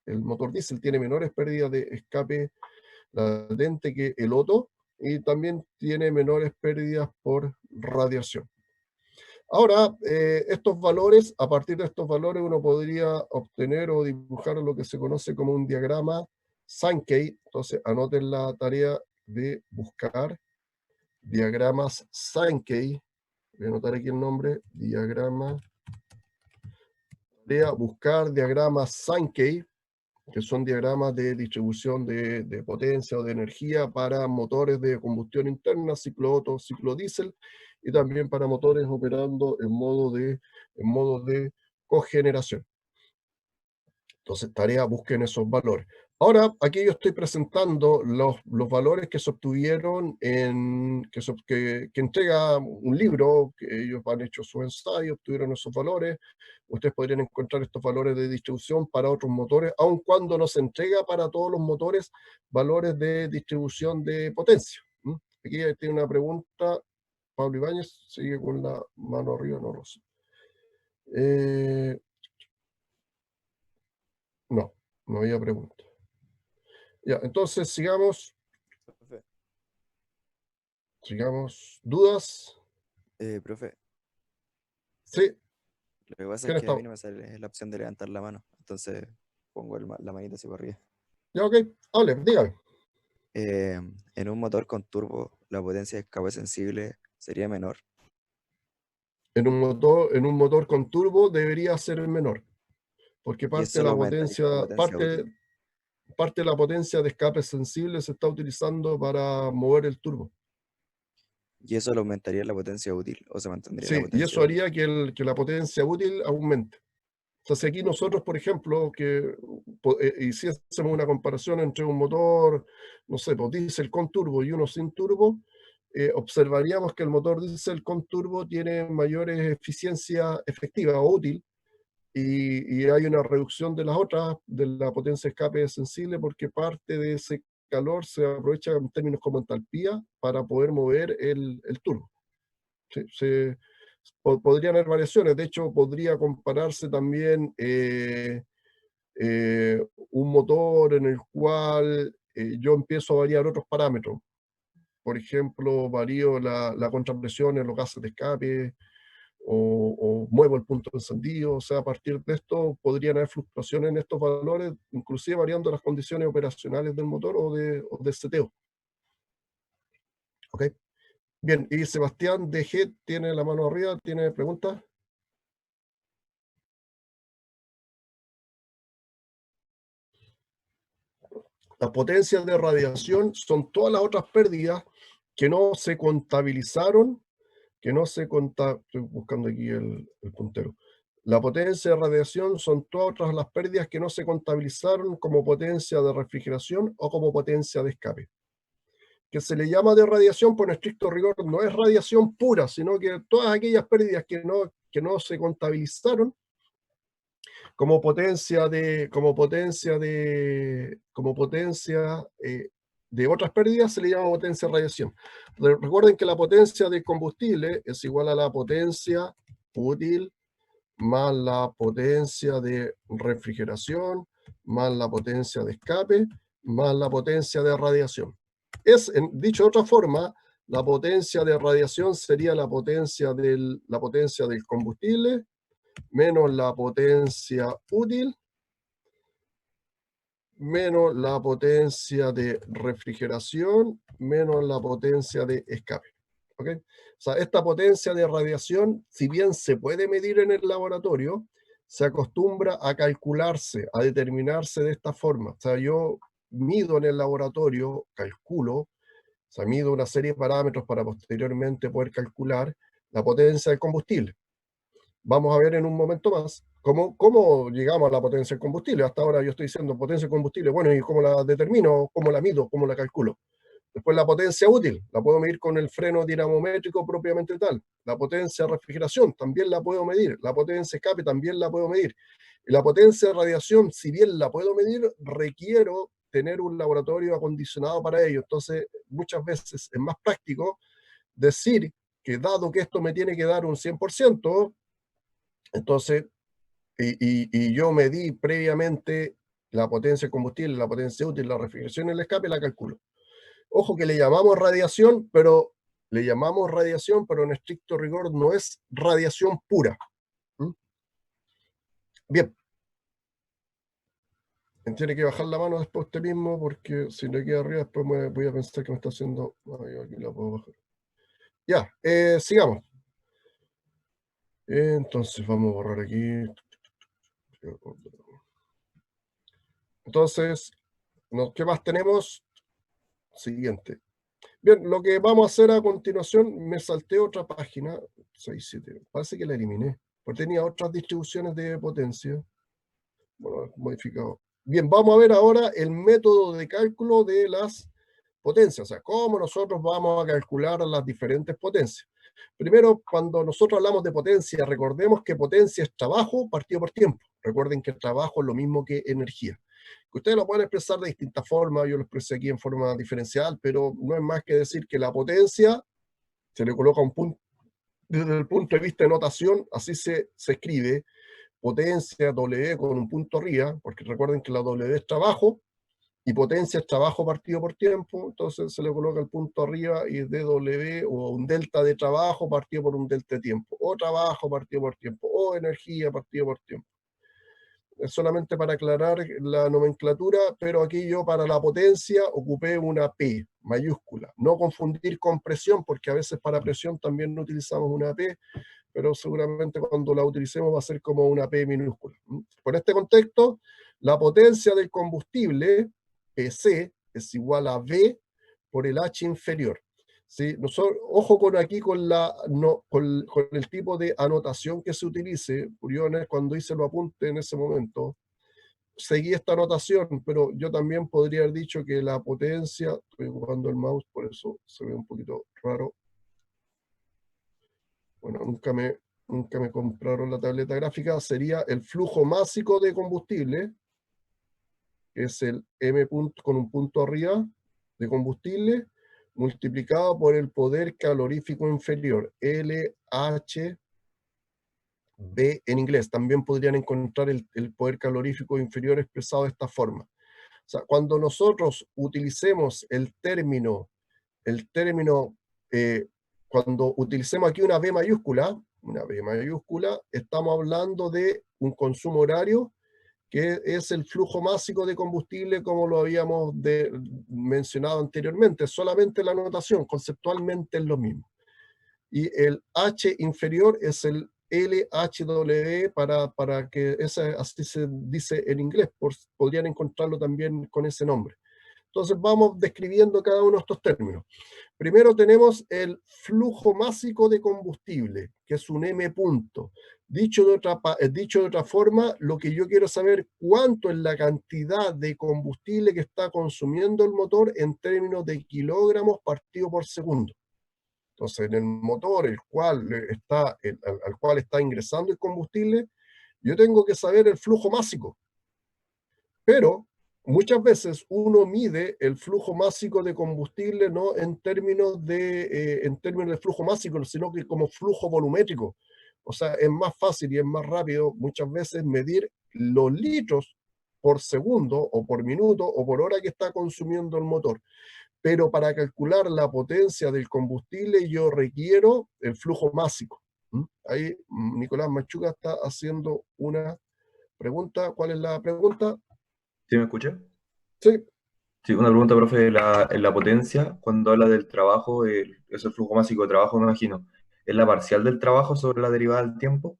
motor diésel tiene menores pérdidas de escape latente que el Otto y también tiene menores pérdidas por radiación. Ahora, estos valores, a partir de estos valores uno podría obtener o dibujar lo que se conoce como un diagrama Sankey. Entonces, anoten la tarea de buscar diagramas Sankey. Voy a anotar aquí el nombre, buscar diagramas Sankey, que son diagramas de distribución de potencia o de energía para motores de combustión interna, ciclo Otto, ciclo diésel, y también para motores operando en modo de cogeneración. Entonces, tarea, busquen esos valores. Ahora, aquí yo estoy presentando los valores que se obtuvieron que entrega un libro, que ellos han hecho su ensayo, obtuvieron esos valores. Ustedes podrían encontrar estos valores de distribución para otros motores, aun cuando no se entrega para todos los motores valores de distribución de potencia. Aquí tiene una pregunta. Pablo Ibáñez sigue con la mano arriba, no lo sé. No había pregunta. Ya, entonces sigamos. Profe, Sigamos. ¿Dudas? profe, Sí. lo que pasa ¿Quién es que a está? mí no me sale la opción de levantar la mano, entonces pongo la manita así por arriba. Ya, ok. Hable, dígame. En un motor con turbo, la potencia de escape sensible sería menor. En un motor con turbo debería ser menor, porque Y parte eso de lo la aumentaría la potencia útil. parte de la potencia de escape sensible se está utilizando para mover el turbo. Y eso lo aumentaría la potencia útil, o se mantendría la Sí, y potencia eso útil. haría que la potencia útil aumente. Entonces aquí nosotros, por ejemplo, hiciésemos una comparación entre un motor, no sé, pues diésel con turbo y uno sin turbo, observaríamos que el motor diésel con turbo tiene mayores eficiencia efectiva o útil, y hay una reducción de las otras, de la potencia de escape sensible, porque parte de ese calor se aprovecha en términos como entalpía para poder mover el turbo. Podrían haber variaciones, de hecho podría compararse también un motor en el cual yo empiezo a variar otros parámetros. Por ejemplo, varío la contrapresión en los gases de escape, o muevo el punto de encendido. O sea, a partir de esto podrían haber fluctuaciones en estos valores, inclusive variando las condiciones operacionales del motor o del seteo. ¿Ok? Bien, y Sebastián de G tiene la mano arriba, ¿tiene preguntas? Las potencias de radiación son todas las otras pérdidas que no se contabilizaron, estoy buscando aquí el puntero. La potencia de radiación son todas otras las pérdidas que no se contabilizaron como potencia de refrigeración o como potencia de escape. Que se le llama de radiación, por estricto rigor, no es radiación pura, sino que todas aquellas pérdidas que no se contabilizaron como potencia de otras pérdidas, se le llama potencia de radiación. Recuerden que la potencia de combustible es igual a la potencia útil más la potencia de refrigeración, más la potencia de escape, más la potencia de radiación. Dicho de otra forma, la potencia de radiación sería la potencia del combustible menos la potencia útil, menos la potencia de refrigeración, menos la potencia de escape. ¿Ok? O sea, esta potencia de radiación, si bien se puede medir en el laboratorio, se acostumbra a calcularse, a determinarse de esta forma. O sea, yo mido en el laboratorio, calculo, o sea, mido una serie de parámetros para posteriormente poder calcular la potencia del combustible. Vamos a ver en un momento más cómo llegamos a la potencia del combustible. Hasta ahora yo estoy diciendo potencia del combustible. Bueno, ¿y cómo la determino? ¿Cómo la mido? ¿Cómo la calculo? Después la potencia útil, la puedo medir con el freno dinamométrico propiamente tal. La potencia de refrigeración también la puedo medir. La potencia de escape también la puedo medir. Y la potencia de radiación, si bien la puedo medir, requiero tener un laboratorio acondicionado para ello. Entonces, muchas veces es más práctico decir que dado que esto me tiene que dar un 100%, entonces, y yo medí previamente la potencia de combustible, la potencia útil, la refrigeración y el escape, la calculo. Ojo que le llamamos radiación, pero Le llamamos radiación, pero en estricto rigor no es radiación pura. ¿Mm? Bien. Tiene que bajar la mano después usted mismo, porque si le queda arriba, después voy a pensar que me está haciendo... Ay, aquí la puedo bajar. Ya, sigamos. Entonces, vamos a borrar aquí. Entonces, ¿qué más tenemos? Siguiente. Bien, lo que vamos a hacer a continuación, me salté otra página, 6.7, parece que la eliminé, porque tenía otras distribuciones de potencia. Bueno, modificado. Bien, vamos a ver ahora el método de cálculo de las potencias, o sea, cómo nosotros vamos a calcular las diferentes potencias. Primero, cuando nosotros hablamos de potencia, recordemos que potencia es trabajo partido por tiempo. Recuerden que el trabajo es lo mismo que energía. Que ustedes lo pueden expresar de distintas formas, yo lo expresé aquí en forma diferencial, pero no es más que decir que la potencia se le coloca un punto, desde el punto de vista de notación, así se escribe, potencia W con un punto arriba, porque recuerden que la W es trabajo, y potencia es trabajo partido por tiempo, entonces se le coloca el punto arriba y dW o un delta de trabajo partido por un delta de tiempo, o trabajo partido por tiempo, o energía partido por tiempo. Es solamente para aclarar la nomenclatura, pero aquí yo para la potencia ocupé una P mayúscula. No confundir con presión, porque a veces para presión también utilizamos una P, pero seguramente cuando la utilicemos va a ser como una P minúscula. Por este contexto, la potencia del combustible, PC, es igual a V por el H inferior. ¿Sí? Ojo con aquí con el tipo de anotación que se utilice. Yo cuando hice los apuntes en ese momento, seguí esta anotación, pero yo también podría haber dicho que la potencia, estoy ocupando el mouse, por eso se ve un poquito raro. Bueno, nunca me compraron la tableta gráfica, sería el flujo másico de combustible, que es el M con un punto arriba de combustible, multiplicado por el poder calorífico inferior, LHB en inglés. También podrían encontrar el poder calorífico inferior expresado de esta forma. O sea, cuando nosotros utilicemos el término, cuando utilicemos aquí una B mayúscula, estamos hablando de un consumo horario que es el flujo másico de combustible como lo habíamos mencionado anteriormente, solamente la notación, conceptualmente es lo mismo. Y el H inferior es el LHW para que así se dice en inglés, podrían encontrarlo también con ese nombre. Entonces vamos describiendo cada uno de estos términos. Primero tenemos el flujo másico de combustible, que es un M punto. Dicho de otra forma, lo que yo quiero saber cuánto es la cantidad de combustible que está consumiendo el motor en términos de kilogramos partido por segundo. Entonces, en el motor al cual está ingresando el combustible, yo tengo que saber el flujo másico. Pero muchas veces uno mide el flujo másico de combustible no en términos de flujo másico, sino que como flujo volumétrico. O sea, es más fácil y es más rápido muchas veces medir los litros por segundo o por minuto o por hora que está consumiendo el motor. Pero para calcular la potencia del combustible yo requiero el flujo másico. Ahí Nicolás Machuca está haciendo una pregunta. ¿Cuál es la pregunta? ¿Sí me escucha? Sí. Sí, una pregunta, profe, en la potencia, cuando habla del trabajo, ese flujo másico de trabajo, me imagino, ¿es la parcial del trabajo sobre la derivada del tiempo?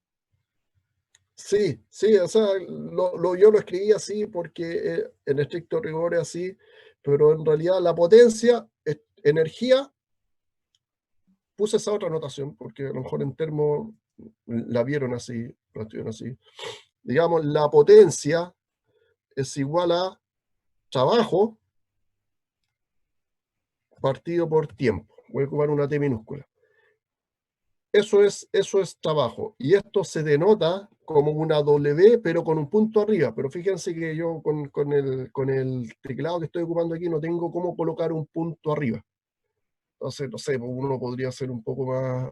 Sí, o sea, yo lo escribí así porque en estricto rigor es así, pero en realidad la potencia es energía. Puse esa otra anotación porque a lo mejor en termo la vieron así, la estuvieron así. Digamos, la potencia es igual a trabajo partido por tiempo. Voy a ocupar una T minúscula. Eso es trabajo. Y esto se denota como una W, pero con un punto arriba. Pero fíjense que yo con el teclado que estoy ocupando aquí no tengo cómo colocar un punto arriba. Entonces, no sé, uno podría hacer un poco más,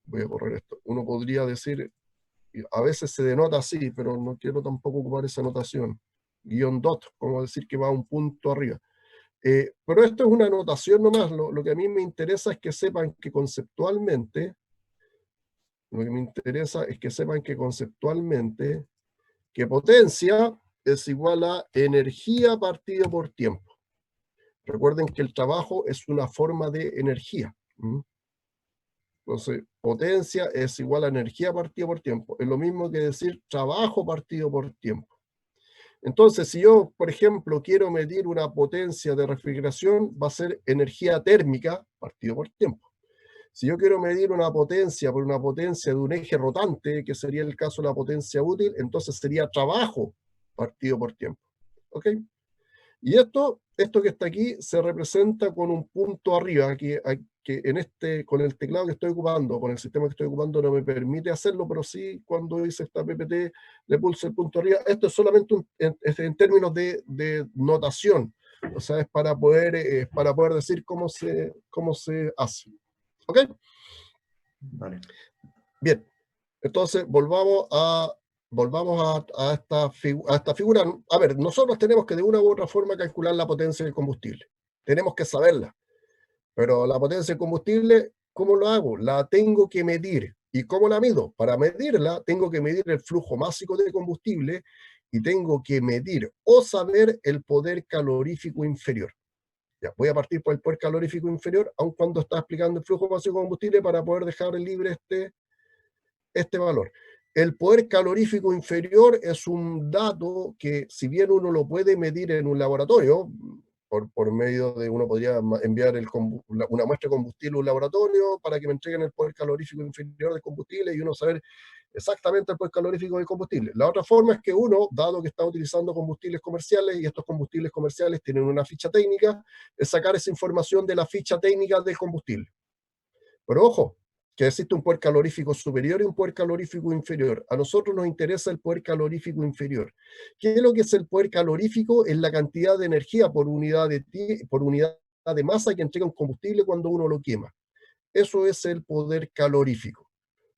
voy a correr esto. Uno podría decir, a veces se denota así, pero no quiero tampoco ocupar esa notación. Guión dot, como decir que va un punto arriba. Pero esto es una anotación nomás. Lo que a mí me interesa es que sepan que conceptualmente, que potencia es igual a energía partido por tiempo. Recuerden que el trabajo es una forma de energía. Entonces, potencia es igual a energía partido por tiempo. Es lo mismo que decir trabajo partido por tiempo. Entonces, si yo, por ejemplo, quiero medir una potencia de refrigeración, va a ser energía térmica partido por tiempo. Si yo quiero medir una potencia por una potencia de un eje rotante, que sería el caso de la potencia útil, entonces sería trabajo partido por tiempo. ¿Ok? Y esto que está aquí se representa con un punto arriba, que con el teclado que estoy ocupando, con el sistema que estoy ocupando, no me permite hacerlo, pero sí cuando hice esta PPT le pulso el punto arriba. Esto es solamente en términos de notación, o sea, es para poder decir cómo se hace. ¿Ok? Vale. Bien, entonces volvamos a esta figura. A ver, nosotros tenemos que de una u otra forma calcular la potencia del combustible. Tenemos que saberla. Pero la potencia del combustible, ¿cómo lo hago? La tengo que medir. ¿Y cómo la mido? Para medirla, tengo que medir el flujo másico de combustible y tengo que medir o saber el poder calorífico inferior. Ya, voy a partir por el poder calorífico inferior, aun cuando está explicando el flujo máximo de combustible, para poder dejar libre este valor. El poder calorífico inferior es un dato que, si bien uno lo puede medir en un laboratorio, por medio de uno podría enviar una muestra de combustible a un laboratorio para que me entreguen el poder calorífico inferior del combustible y uno saber exactamente el poder calorífico del combustible. La otra forma es que uno, dado que está utilizando combustibles comerciales y estos combustibles comerciales tienen una ficha técnica, es sacar esa información de la ficha técnica del combustible. Pero ojo, que existe un poder calorífico superior y un poder calorífico inferior. A nosotros nos interesa el poder calorífico inferior. ¿Qué es lo que es el poder calorífico? Es la cantidad de energía por unidad de masa que entrega un combustible cuando uno lo quema. Eso es el poder calorífico.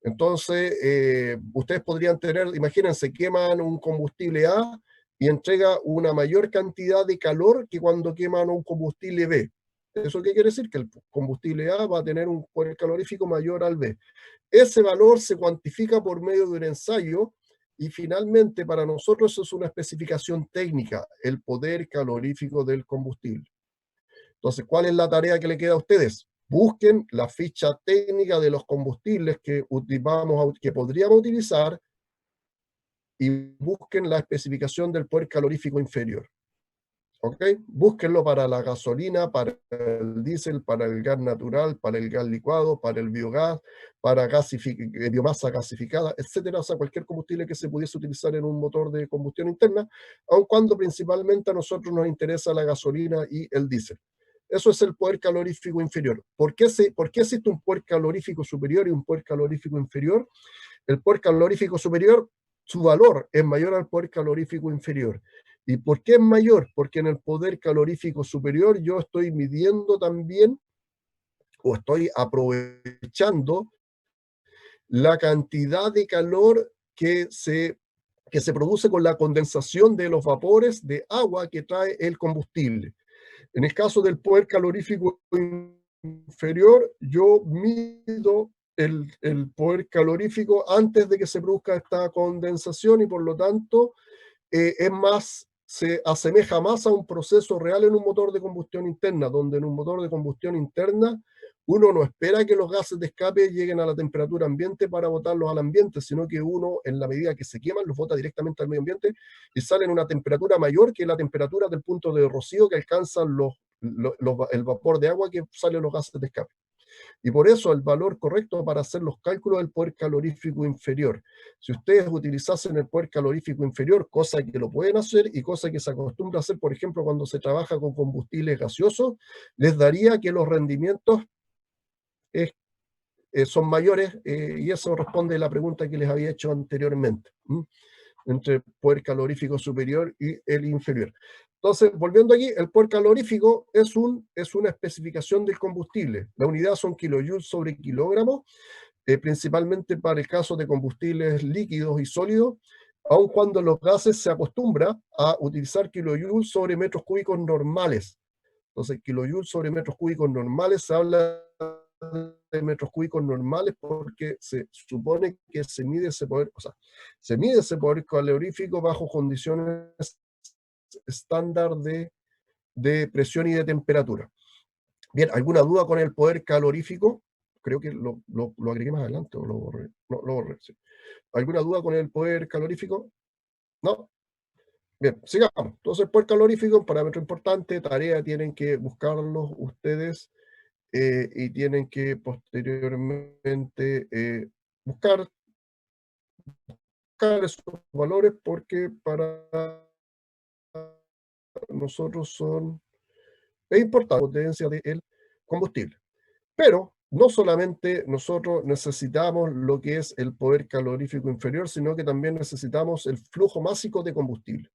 Entonces, ustedes podrían tener, imagínense, queman un combustible A y entrega una mayor cantidad de calor que cuando queman un combustible B. ¿Eso qué quiere decir? Que el combustible A va a tener un poder calorífico mayor al B. Ese valor se cuantifica por medio de un ensayo y finalmente para nosotros eso es una especificación técnica, el poder calorífico del combustible. Entonces, ¿cuál es la tarea que le queda a ustedes? Busquen la ficha técnica de los combustibles que podríamos utilizar y busquen la especificación del poder calorífico inferior. ¿Ok? Búsquenlo para la gasolina, para el diésel, para el gas natural, para el gas licuado, para el biogás, para biomasa gasificada, etcétera. O sea, cualquier combustible que se pudiese utilizar en un motor de combustión interna, aun cuando principalmente a nosotros nos interesa la gasolina y el diésel. Eso es el poder calorífico inferior. ¿Por qué existe un poder calorífico superior y un poder calorífico inferior? El poder calorífico superior, su valor es mayor al poder calorífico inferior. ¿Y por qué es mayor? Porque en el poder calorífico superior yo estoy midiendo también, o estoy aprovechando la cantidad de calor que se produce con la condensación de los vapores de agua que trae el combustible. En el caso del poder calorífico inferior, yo mido el poder calorífico antes de que se produzca esta condensación y por lo tanto se asemeja más a un proceso real en un motor de combustión interna, donde en un motor de combustión interna uno no espera que los gases de escape lleguen a la temperatura ambiente para botarlos al ambiente, sino que uno, en la medida que se queman, los bota directamente al medio ambiente y salen a una temperatura mayor que la temperatura del punto de rocío que alcanzan el vapor de agua que salen los gases de escape. Y por eso el valor correcto para hacer los cálculos del poder calorífico inferior. Si ustedes utilizasen el poder calorífico inferior, cosa que lo pueden hacer y cosa que se acostumbra a hacer, por ejemplo, cuando se trabaja con combustibles gaseosos, les daría que los rendimientos son mayores y eso responde a la pregunta que les había hecho anteriormente, entre el poder calorífico superior y el inferior. Entonces, volviendo aquí, el poder calorífico es una especificación del combustible. La unidad son kilojoules sobre kilogramo, principalmente para el caso de combustibles líquidos y sólidos, aun cuando en los gases se acostumbra a utilizar kilojoules sobre metros cúbicos normales. Entonces, kilojoules sobre metros cúbicos normales, se habla de metros cúbicos normales porque se supone que se mide ese poder, o sea, se mide ese poder calorífico bajo condiciones estándar de presión y de temperatura. Bien, ¿alguna duda con el poder calorífico? Creo que lo agregué más adelante o lo borré. No, lo borré, sí. ¿Alguna duda con el poder calorífico? ¿No? Bien, sigamos. Entonces, el poder calorífico, un parámetro importante, tarea, tienen que buscarlos ustedes y tienen que posteriormente buscar esos valores porque para nosotros es importante la potencia del combustible. Pero no solamente nosotros necesitamos lo que es el poder calorífico inferior, sino que también necesitamos el flujo másico de combustible.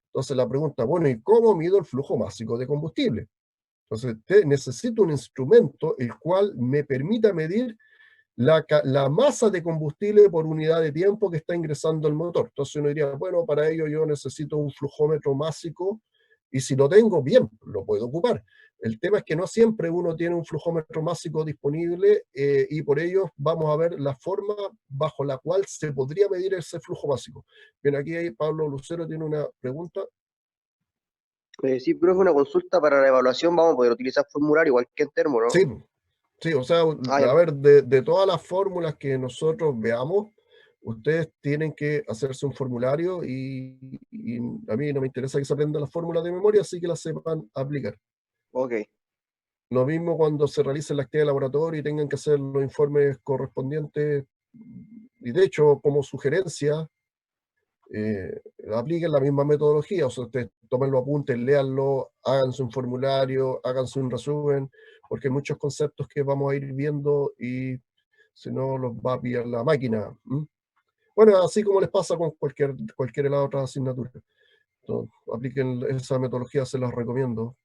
Entonces la pregunta, bueno, ¿y cómo mido el flujo másico de combustible? Entonces necesito un instrumento el cual me permita medir la masa de combustible por unidad de tiempo que está ingresando al motor. Entonces uno diría, bueno, para ello yo necesito un flujómetro másico y si lo tengo, bien, lo puedo ocupar. El tema es que no siempre uno tiene un flujómetro másico disponible y por ello vamos a ver la forma bajo la cual se podría medir ese flujo másico. Bien, aquí Pablo Lucero tiene una pregunta. Sí, profe, una consulta para la evaluación, vamos a poder utilizar formulario igual que en termo, ¿no? Sí, sí, o sea, a ver, de todas las fórmulas que nosotros veamos, ustedes tienen que hacerse un formulario y a mí no me interesa que se aprendan las fórmulas de memoria, así que las sepan aplicar. Ok. Lo mismo cuando se realice la actividad de laboratorio y tengan que hacer los informes correspondientes, y de hecho, como sugerencia, apliquen la misma metodología, o sea, ustedes tomen los apuntes, léanlo, háganse un formulario, háganse un resumen, porque hay muchos conceptos que vamos a ir viendo y si no los va a pillar la máquina. Bueno, así como les pasa con cualquier de las otras asignaturas. Entonces, apliquen esa metodología, se las recomiendo.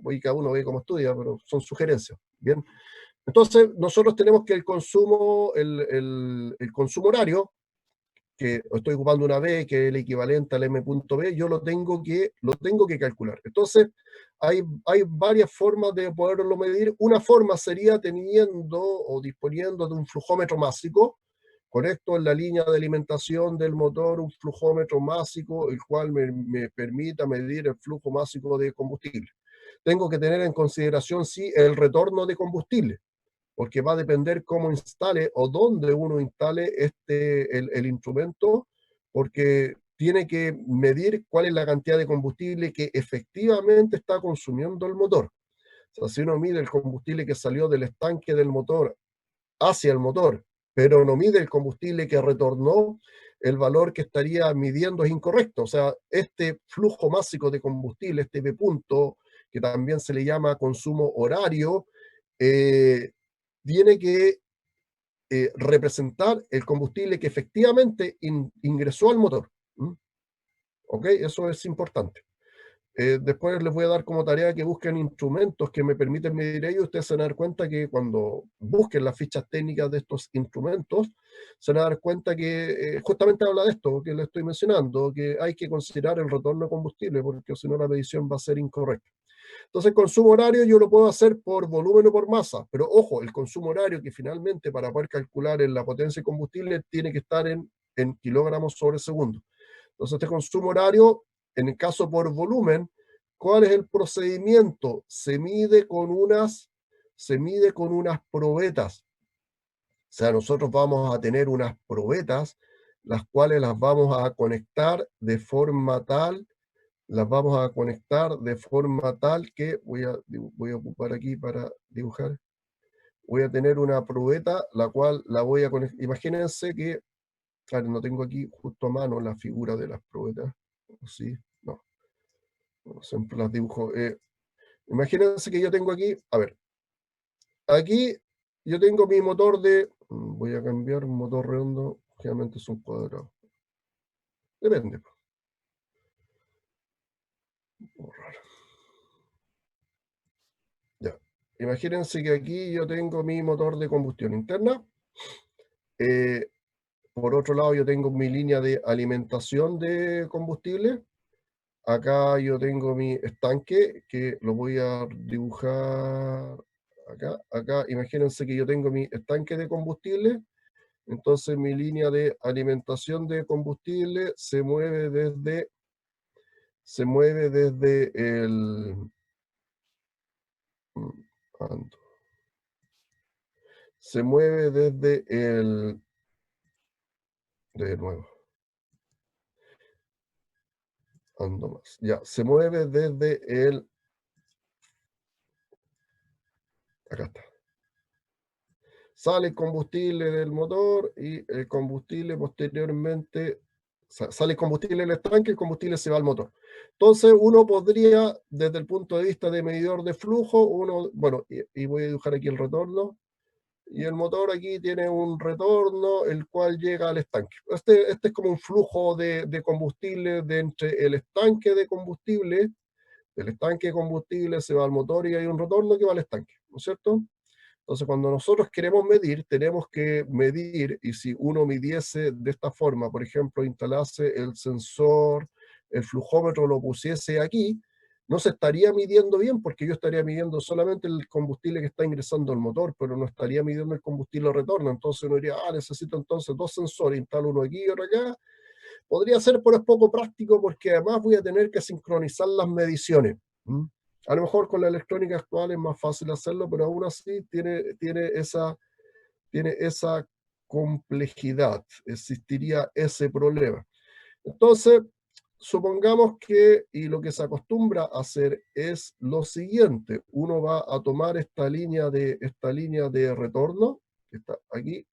Y cada uno ve cómo estudia, pero son sugerencias. Bien. Entonces, nosotros tenemos que el consumo horario, que estoy ocupando una B, que es el equivalente al M.B, yo lo tengo que calcular. Entonces, hay varias formas de poderlo medir. Una forma sería teniendo o disponiendo de un flujómetro másico, conecto en la línea de alimentación del motor un flujómetro másico, el cual me permita medir el flujo másico de combustible. Tengo que tener en consideración, sí, el retorno de combustible, porque va a depender cómo instale o dónde uno instale el instrumento, porque tiene que medir cuál es la cantidad de combustible que efectivamente está consumiendo el motor. O sea, si uno mide el combustible que salió del estanque del motor hacia el motor, pero no mide el combustible que retornó, el valor que estaría midiendo es incorrecto. O sea, este flujo másico de combustible, este P punto, que también se le llama consumo horario, tiene que representar el combustible que efectivamente ingresó al motor. ¿Ok? Eso es importante. Después les voy a dar como tarea que busquen instrumentos que me permiten medir ello. Ustedes se van a dar cuenta que cuando busquen las fichas técnicas de estos instrumentos, se van a dar cuenta que justamente habla de esto que les estoy mencionando, que hay que considerar el retorno de combustible, porque si no la medición va a ser incorrecta. Entonces, el consumo horario yo lo puedo hacer por volumen o por masa, pero ojo, el consumo horario que finalmente para poder calcular en la potencia de combustible tiene que estar en kilogramos sobre segundo. Entonces, este consumo horario, en el caso por volumen, ¿cuál es el procedimiento? Se mide con unas probetas. O sea, nosotros vamos a tener unas probetas, las cuales las vamos a conectar de forma tal que voy a ocupar aquí para dibujar. Voy a tener una probeta, la cual la voy a conectar. Imagínense que, claro, no tengo aquí justo a mano la figura de las probetas. Sí, no. Siempre las dibujo. Imagínense que yo tengo aquí, a ver, aquí yo tengo mi motor voy a cambiar un motor redondo, generalmente es un cuadrado. Depende. Borrar. Ya. Imagínense que aquí yo tengo mi motor de combustión interna. Por otro lado, yo tengo mi línea de alimentación de combustible. acá yo tengo mi estanque, que lo voy a dibujar acá. Imagínense que yo tengo mi estanque de combustible. Entonces mi línea de alimentación de combustible se mueve desde el... Se mueve desde el... De nuevo. Ando más. Ya, se mueve desde el... Acá está. Sale el combustible del motor y el combustible posteriormente... Sale el combustible del estanque, el combustible se va al motor. Entonces uno podría, desde el punto de vista de medidor de flujo, bueno, y voy a dibujar aquí el retorno. Y el motor aquí tiene un retorno, el cual llega al estanque. Este es como un flujo de combustible de entre el estanque de combustible, del estanque de combustible se va al motor y hay un retorno que va al estanque, ¿no es cierto? Entonces, cuando nosotros queremos medir, tenemos que medir, y si uno midiese de esta forma, por ejemplo, instalase el sensor, el flujómetro lo pusiese aquí, no se estaría midiendo bien, porque yo estaría midiendo solamente el combustible que está ingresando al motor, pero no estaría midiendo el combustible de retorno. Entonces uno diría, necesito entonces dos sensores, instalo uno aquí y otro acá. Podría ser, pero es poco práctico, porque además voy a tener que sincronizar las mediciones. A lo mejor con la electrónica actual es más fácil hacerlo, pero aún así tiene esa complejidad, existiría ese problema. Entonces, supongamos que, y lo que se acostumbra a hacer es lo siguiente: uno va a tomar esta línea de retorno, que está aquí,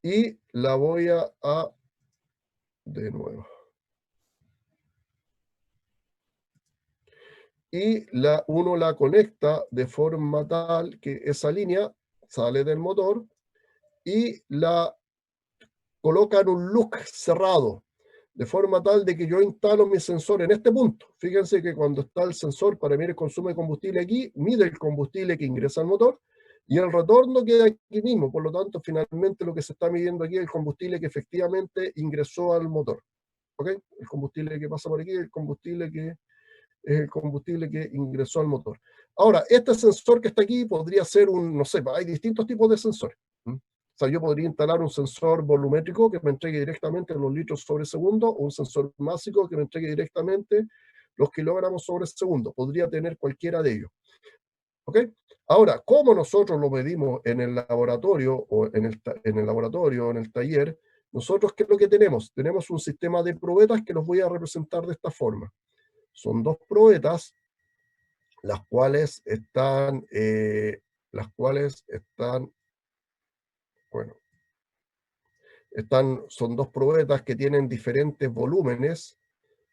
y la voy de nuevo. Y uno la conecta de forma tal que esa línea sale del motor y la coloca en un loop cerrado, de forma tal de que yo instalo mi sensor en este punto. Fíjense que cuando está el sensor para medir el consumo de combustible aquí, mide el combustible que ingresa al motor y el retorno queda aquí mismo. Por lo tanto, finalmente lo que se está midiendo aquí es el combustible que efectivamente ingresó al motor. ¿Ok? El combustible que pasa por aquí es el combustible que ingresó al motor. Ahora, este sensor que está aquí podría ser no sé, hay distintos tipos de sensores. O sea, yo podría instalar un sensor volumétrico que me entregue directamente los litros sobre segundo, o un sensor másico que me entregue directamente los kilogramos sobre segundo. Podría tener cualquiera de ellos. ¿Ok? Ahora, ¿cómo nosotros lo medimos en el laboratorio, o en el laboratorio, en el taller? Nosotros, ¿qué es lo que tenemos? Tenemos un sistema de probetas que los voy a representar de esta forma. Son dos probetas, las cuales están, bueno, son dos probetas que tienen diferentes volúmenes.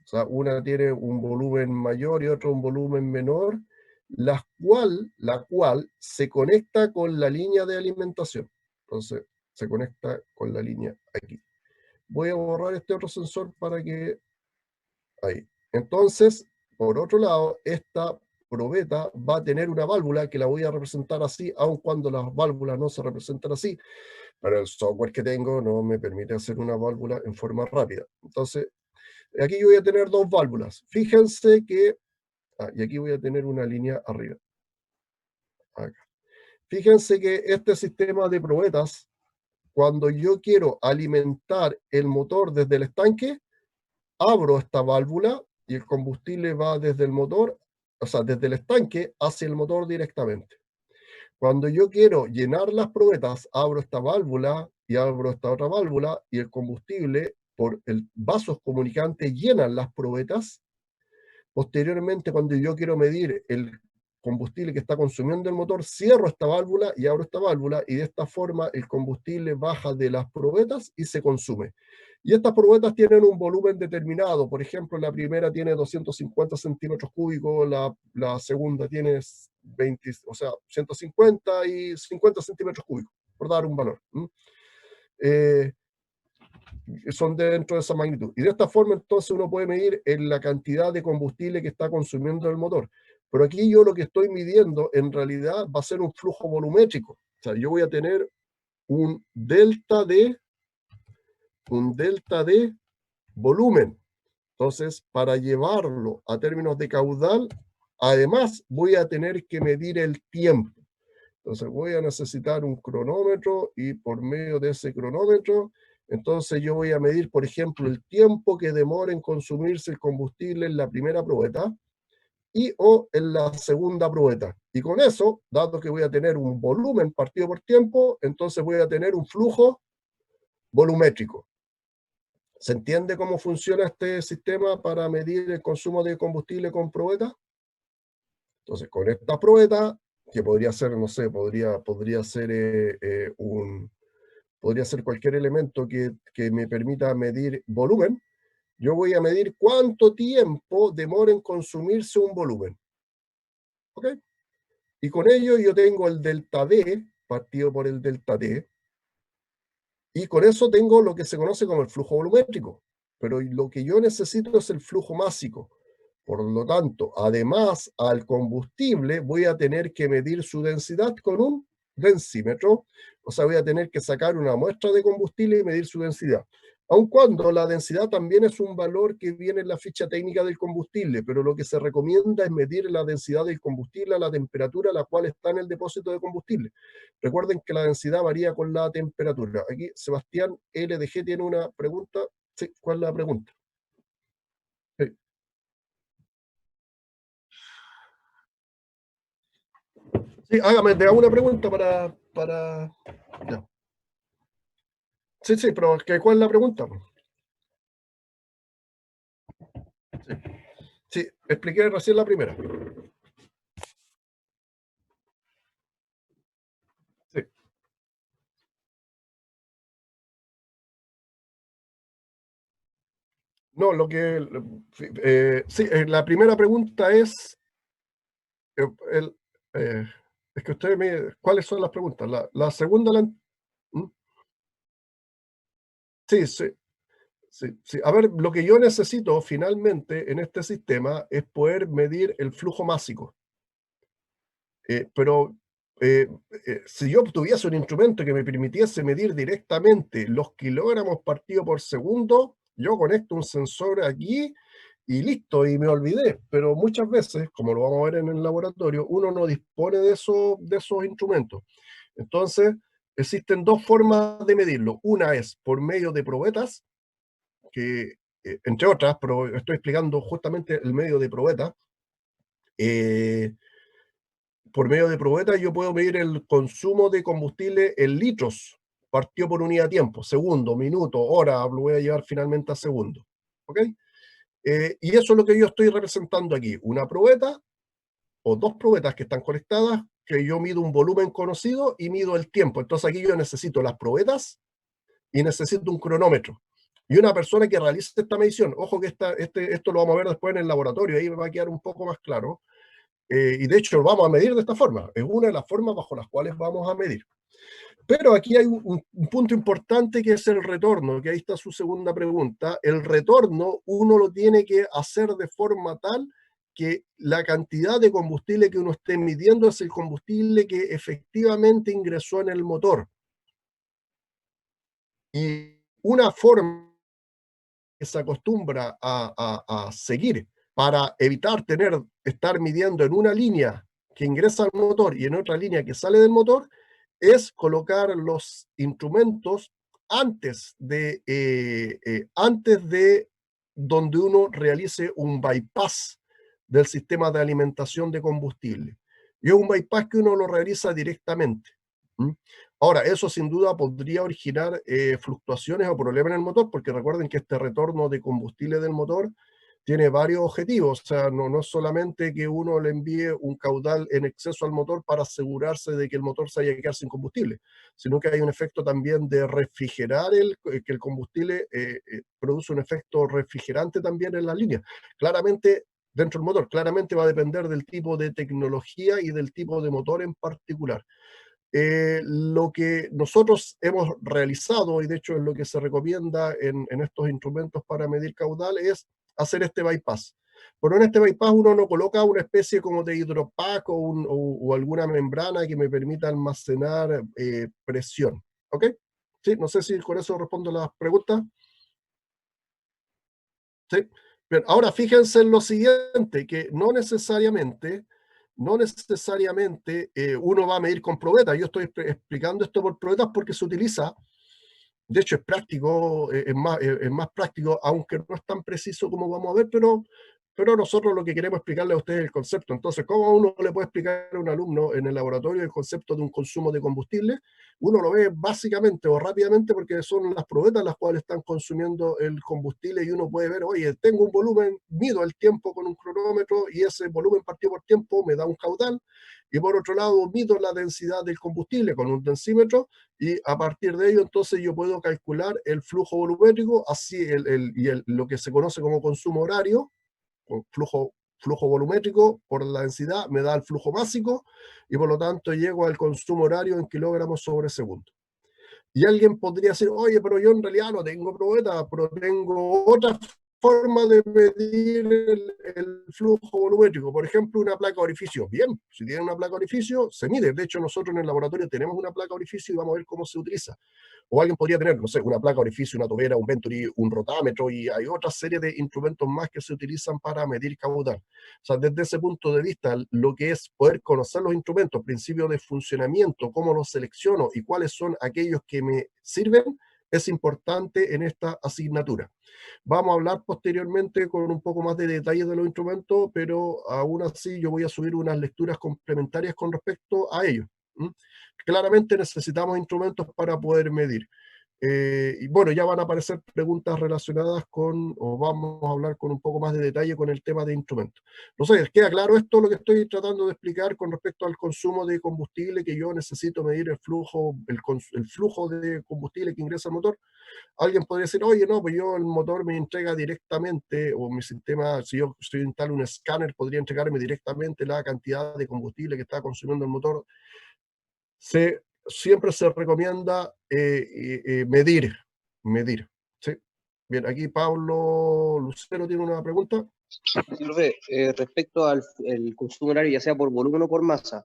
O sea, una tiene un volumen mayor y otra un volumen menor, la cual se conecta con la línea de alimentación. Entonces, se conecta con la línea aquí. Voy a borrar este otro sensor para que... Ahí. Entonces, por otro lado, esta probeta va a tener una válvula que la voy a representar así, aun cuando las válvulas no se representan así, pero el software que tengo no me permite hacer una válvula en forma rápida. Entonces, aquí yo voy a tener dos válvulas. Fíjense que... y aquí voy a tener una línea arriba. Acá. Fíjense que este sistema de probetas, cuando yo quiero alimentar el motor desde el estanque, abro esta válvula y el combustible va desde el motor, o sea, desde el estanque hacia el motor directamente. Cuando yo quiero llenar las probetas, abro esta válvula y abro esta otra válvula y el combustible por el vasos comunicantes llenan las probetas. Posteriormente, cuando yo quiero medir el combustible que está consumiendo el motor, cierro esta válvula y abro esta válvula y de esta forma el combustible baja de las probetas y se consume. Y estas probetas tienen un volumen determinado. Por ejemplo, la primera tiene 250 centímetros cúbicos, la segunda tiene 150 y 50 centímetros cúbicos, por dar un valor. Son dentro de esa magnitud. Y de esta forma, entonces, uno puede medir la cantidad de combustible que está consumiendo el motor. Pero aquí yo lo que estoy midiendo, en realidad, va a ser un flujo volumétrico. O sea, yo voy a tener un delta de volumen. Entonces, para llevarlo a términos de caudal, además voy a tener que medir el tiempo. Entonces voy a necesitar un cronómetro y por medio de ese cronómetro, entonces yo voy a medir, por ejemplo, el tiempo que demora en consumirse el combustible en la primera probeta y o en la segunda probeta. Y con eso, dado que voy a tener un volumen partido por tiempo, entonces voy a tener un flujo volumétrico. ¿Se entiende cómo funciona este sistema para medir el consumo de combustible con probeta? Entonces, con esta probeta, que podría ser, no sé, podría ser cualquier elemento que me permita medir volumen, yo voy a medir cuánto tiempo demora en consumirse un volumen. ¿Ok? Y con ello yo tengo el delta D partido por el delta T, y con eso tengo lo que se conoce como el flujo volumétrico. Pero lo que yo necesito es el flujo másico. Por lo tanto, además al combustible voy a tener que medir su densidad con un densímetro, o sea, voy a tener que sacar una muestra de combustible y medir su densidad. Aun cuando la densidad también es un valor que viene en la ficha técnica del combustible, pero lo que se recomienda es medir la densidad del combustible a la temperatura a la cual está en el depósito de combustible. Recuerden que la densidad varía con la temperatura. Aquí Sebastián LDG tiene una pregunta. Sí, ¿cuál es la pregunta? Sí. Sí, hágame, te hago una pregunta para... Ya. Sí, sí, pero ¿cuál es la pregunta? Sí, sí, expliqué recién la primera. Sí. No, sí, la primera pregunta es... es que ustedes me... ¿Cuáles son las preguntas? La segunda... ¿Mm? Sí, sí. Sí, sí. A ver, lo que yo necesito finalmente en este sistema es poder medir el flujo másico. Pero si yo tuviese un instrumento que me permitiese medir directamente los kilogramos partido por segundo, yo conecto un sensor aquí y listo, y me olvidé. Pero muchas veces, como lo vamos a ver en el laboratorio, uno no dispone de esos instrumentos. Entonces, existen dos formas de medirlo. Una es por medio de probetas, que, entre otras, pero estoy explicando justamente el medio de probeta. Por medio de probetas yo puedo medir el consumo de combustible en litros, partido por unidad de tiempo, segundo, minuto, hora, lo voy a llevar finalmente a segundo. ¿Ok? Y eso es lo que yo estoy representando aquí, una probeta o dos probetas que están conectadas, que yo mido un volumen conocido y mido el tiempo. Entonces aquí yo necesito las probetas y necesito un cronómetro. Y una persona que realice esta medición, ojo que esto lo vamos a ver después en el laboratorio, ahí me va a quedar un poco más claro, y de hecho lo vamos a medir de esta forma, es una de las formas bajo las cuales vamos a medir. Pero aquí hay un punto importante que es el retorno, que ahí está su segunda pregunta. El retorno uno lo tiene que hacer de forma tal que la cantidad de combustible que uno esté midiendo es el combustible que efectivamente ingresó en el motor. Y una forma que se acostumbra a seguir para evitar estar midiendo en una línea que ingresa al motor y en otra línea que sale del motor, es colocar los instrumentos antes de donde uno realice un bypass del sistema de alimentación de combustible. Y es un bypass que uno lo realiza directamente. ¿Mm? Ahora, eso sin duda podría originar fluctuaciones o problemas en el motor, porque recuerden que este retorno de combustible del motor tiene varios objetivos. O sea, no es solamente que uno le envíe un caudal en exceso al motor para asegurarse de que el motor se vaya a quedar sin combustible, sino que hay un efecto también de refrigerar que el combustible produce un efecto refrigerante también en la línea. Claramente, dentro del motor, claramente va a depender del tipo de tecnología y del tipo de motor en particular. Lo que nosotros hemos realizado, y de hecho es lo que se recomienda en estos instrumentos para medir caudal, es hacer este bypass. Pero en este bypass uno no coloca una especie como de hidropack o alguna membrana que me permita almacenar presión. ¿Ok? Sí, no sé si con eso respondo las preguntas. Sí. Bien, ahora fíjense en lo siguiente, que no necesariamente uno va a medir con probetas. Yo estoy explicando esto por probetas porque se utiliza, de hecho es práctico, es más práctico, aunque no es tan preciso como vamos a ver, pero nosotros lo que queremos explicarle a ustedes es el concepto. Entonces, ¿cómo uno le puede explicar a un alumno en el laboratorio el concepto de un consumo de combustible? Uno lo ve básicamente o rápidamente porque son las probetas las cuales están consumiendo el combustible y uno puede ver, oye, tengo un volumen, mido el tiempo con un cronómetro y ese volumen partido por tiempo me da un caudal, y por otro lado mido la densidad del combustible con un densímetro y a partir de ello entonces yo puedo calcular el flujo volumétrico, así lo que se conoce como consumo horario, flujo volumétrico por la densidad me da el flujo básico y por lo tanto llego al consumo horario en kilogramos sobre segundo. Y alguien podría decir, oye, pero yo en realidad no tengo probeta, pero tengo otra forma de medir el flujo volumétrico. Por ejemplo, una placa orificio. Bien, si tiene una placa orificio, se mide. De hecho, nosotros en el laboratorio tenemos una placa orificio y vamos a ver cómo se utiliza. O alguien podría tener, no sé, una placa orificio, una tobera, un Venturi, un rotámetro, y hay otra serie de instrumentos más que se utilizan para medir caudal. O sea, desde ese punto de vista, lo que es poder conocer los instrumentos, principios de funcionamiento, cómo los selecciono y cuáles son aquellos que me sirven, es importante en esta asignatura. Vamos a hablar posteriormente con un poco más de detalles de los instrumentos, pero aún así yo voy a subir unas lecturas complementarias con respecto a ellos. Claramente necesitamos instrumentos para poder medir. Y bueno, ya van a aparecer preguntas relacionadas con, o vamos a hablar con un poco más de detalle con el tema de instrumentos. No sé, ¿queda claro esto lo que estoy tratando de explicar con respecto al consumo de combustible, que yo necesito medir el flujo de combustible que ingresa al motor? Alguien podría decir, oye, no, pues yo el motor me entrega directamente, o mi sistema, si yo instalo un escáner, podría entregarme directamente la cantidad de combustible que está consumiendo el motor. Siempre se recomienda medir. ¿Sí? Bien, aquí Pablo Lucero tiene una pregunta. Sí, profe, respecto al el consumo horario, ya sea por volumen o por masa,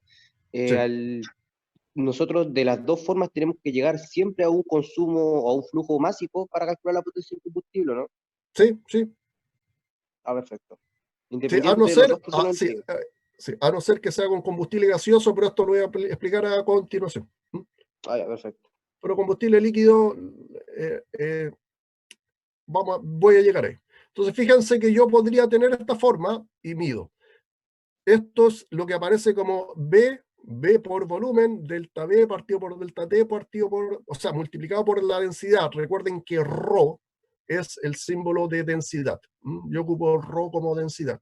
nosotros de las dos formas tenemos que llegar siempre a un consumo o a un flujo másico para calcular la potencia del combustible, ¿no? Sí, sí. Ah, perfecto. Sí, Independiente de los dos procesos a no ser que sea con combustible gaseoso, pero esto lo voy a explicar a continuación. Ah, ya, perfecto. Pero combustible líquido, voy a llegar ahí. Entonces, fíjense que yo podría tener esta forma y mido. Esto es lo que aparece como B por volumen, delta B partido por delta T partido por, o sea, multiplicado por la densidad. Recuerden que ρ es el símbolo de densidad. Yo ocupo ρ como densidad.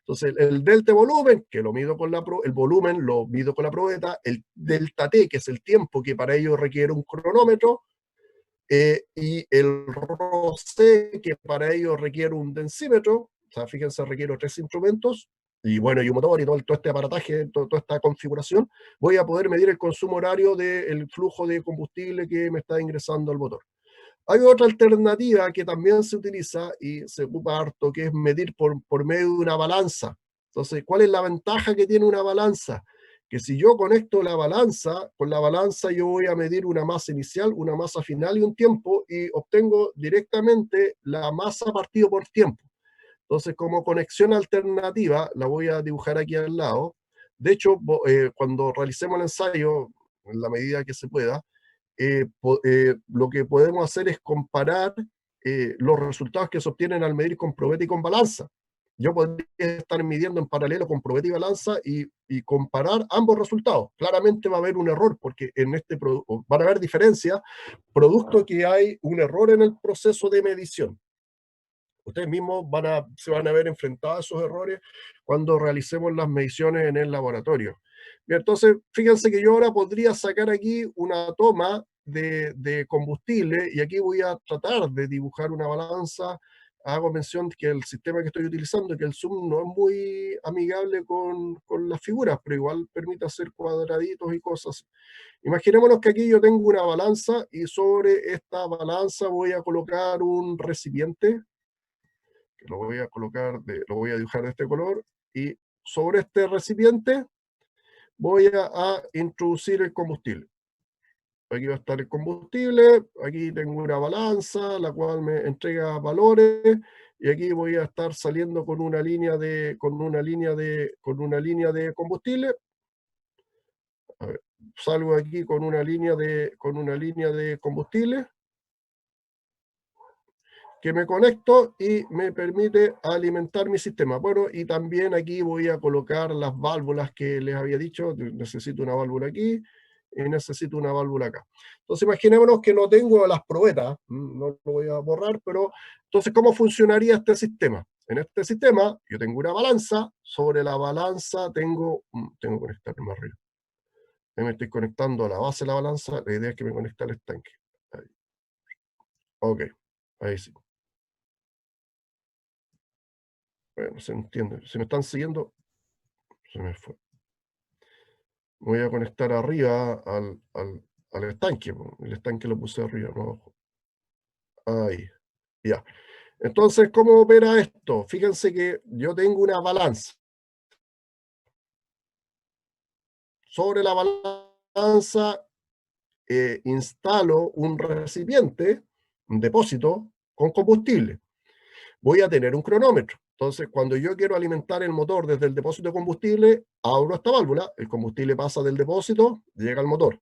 Entonces, el delta volumen, que lo mido con el volumen lo mido con la probeta, el delta T, que es el tiempo que para ello requiere un cronómetro, y el ρc, que para ello requiere un densímetro. O sea, fíjense, requiero 3 instrumentos, y bueno, y un motor y todo este aparataje, toda esta configuración. Voy a poder medir el consumo horario del flujo de combustible que me está ingresando al motor. Hay otra alternativa que también se utiliza y se ocupa harto, que es medir por medio de una balanza. Entonces, ¿cuál es la ventaja que tiene una balanza? Que si yo conecto la balanza, con la balanza yo voy a medir una masa inicial, una masa final y un tiempo, y obtengo directamente la masa partido por tiempo. Entonces, como conexión alternativa, la voy a dibujar aquí al lado. De hecho, cuando realicemos el ensayo, en la medida que se pueda, lo que podemos hacer es comparar los resultados que se obtienen al medir con probeta y con balanza. Yo podría estar midiendo en paralelo con probeta y balanza y comparar ambos resultados. Claramente va a haber un error, porque en van a haber diferencias, producto que hay un error en el proceso de medición. Ustedes mismos se van a ver enfrentados a esos errores cuando realicemos las mediciones en el laboratorio. Bien, entonces, fíjense que yo ahora podría sacar aquí una toma de combustible, y aquí voy a tratar de dibujar una balanza. Hago mención que el sistema que estoy utilizando, que el Zoom no es muy amigable con las figuras, pero igual permite hacer cuadraditos y cosas. Imaginémonos que aquí yo tengo una balanza, y sobre esta balanza voy a colocar un recipiente, que lo voy a dibujar de este color, y sobre este recipiente voy a introducir el combustible. Aquí va a estar el combustible, aquí tengo una balanza, la cual me entrega valores, y aquí voy a estar saliendo con una línea de combustible. A ver, salgo aquí con una línea de combustible que me conecto y me permite alimentar mi sistema. Bueno, y también aquí voy a colocar las válvulas que les había dicho. Necesito una válvula aquí y necesito una válvula acá. Entonces imaginémonos que no tengo las probetas, no lo voy a borrar, pero entonces ¿cómo funcionaría este sistema? En este sistema yo tengo una balanza, sobre la balanza tengo que conectarme más arriba. Me estoy conectando a la base de la balanza, la idea es que me conecte al estanque. Ahí. Ok, ahí sí. Bueno, se entiende. Si me están siguiendo, se me fue. Me voy a conectar arriba al estanque. El estanque lo puse arriba, no abajo. Ahí, ya. Entonces, ¿cómo opera esto? Fíjense que yo tengo una balanza. Sobre la balanza instalo un recipiente, un depósito con combustible. Voy a tener un cronómetro. Entonces, cuando yo quiero alimentar el motor desde el depósito de combustible, abro esta válvula, el combustible pasa del depósito, llega al motor.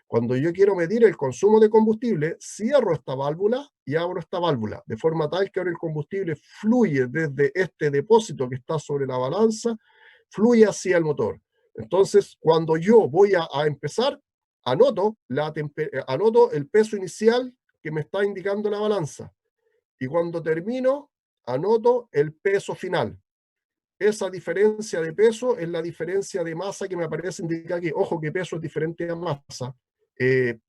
Cuando yo quiero medir el consumo de combustible, cierro esta válvula y abro esta válvula, de forma tal que ahora el combustible fluye desde este depósito que está sobre la balanza, fluye hacia el motor. Entonces, cuando yo voy a empezar, anoto el peso inicial que me está indicando la balanza. Y cuando termino, anoto el peso final. Esa diferencia de peso es la diferencia de masa que me aparece indicar que, ojo, que peso es diferente a masa,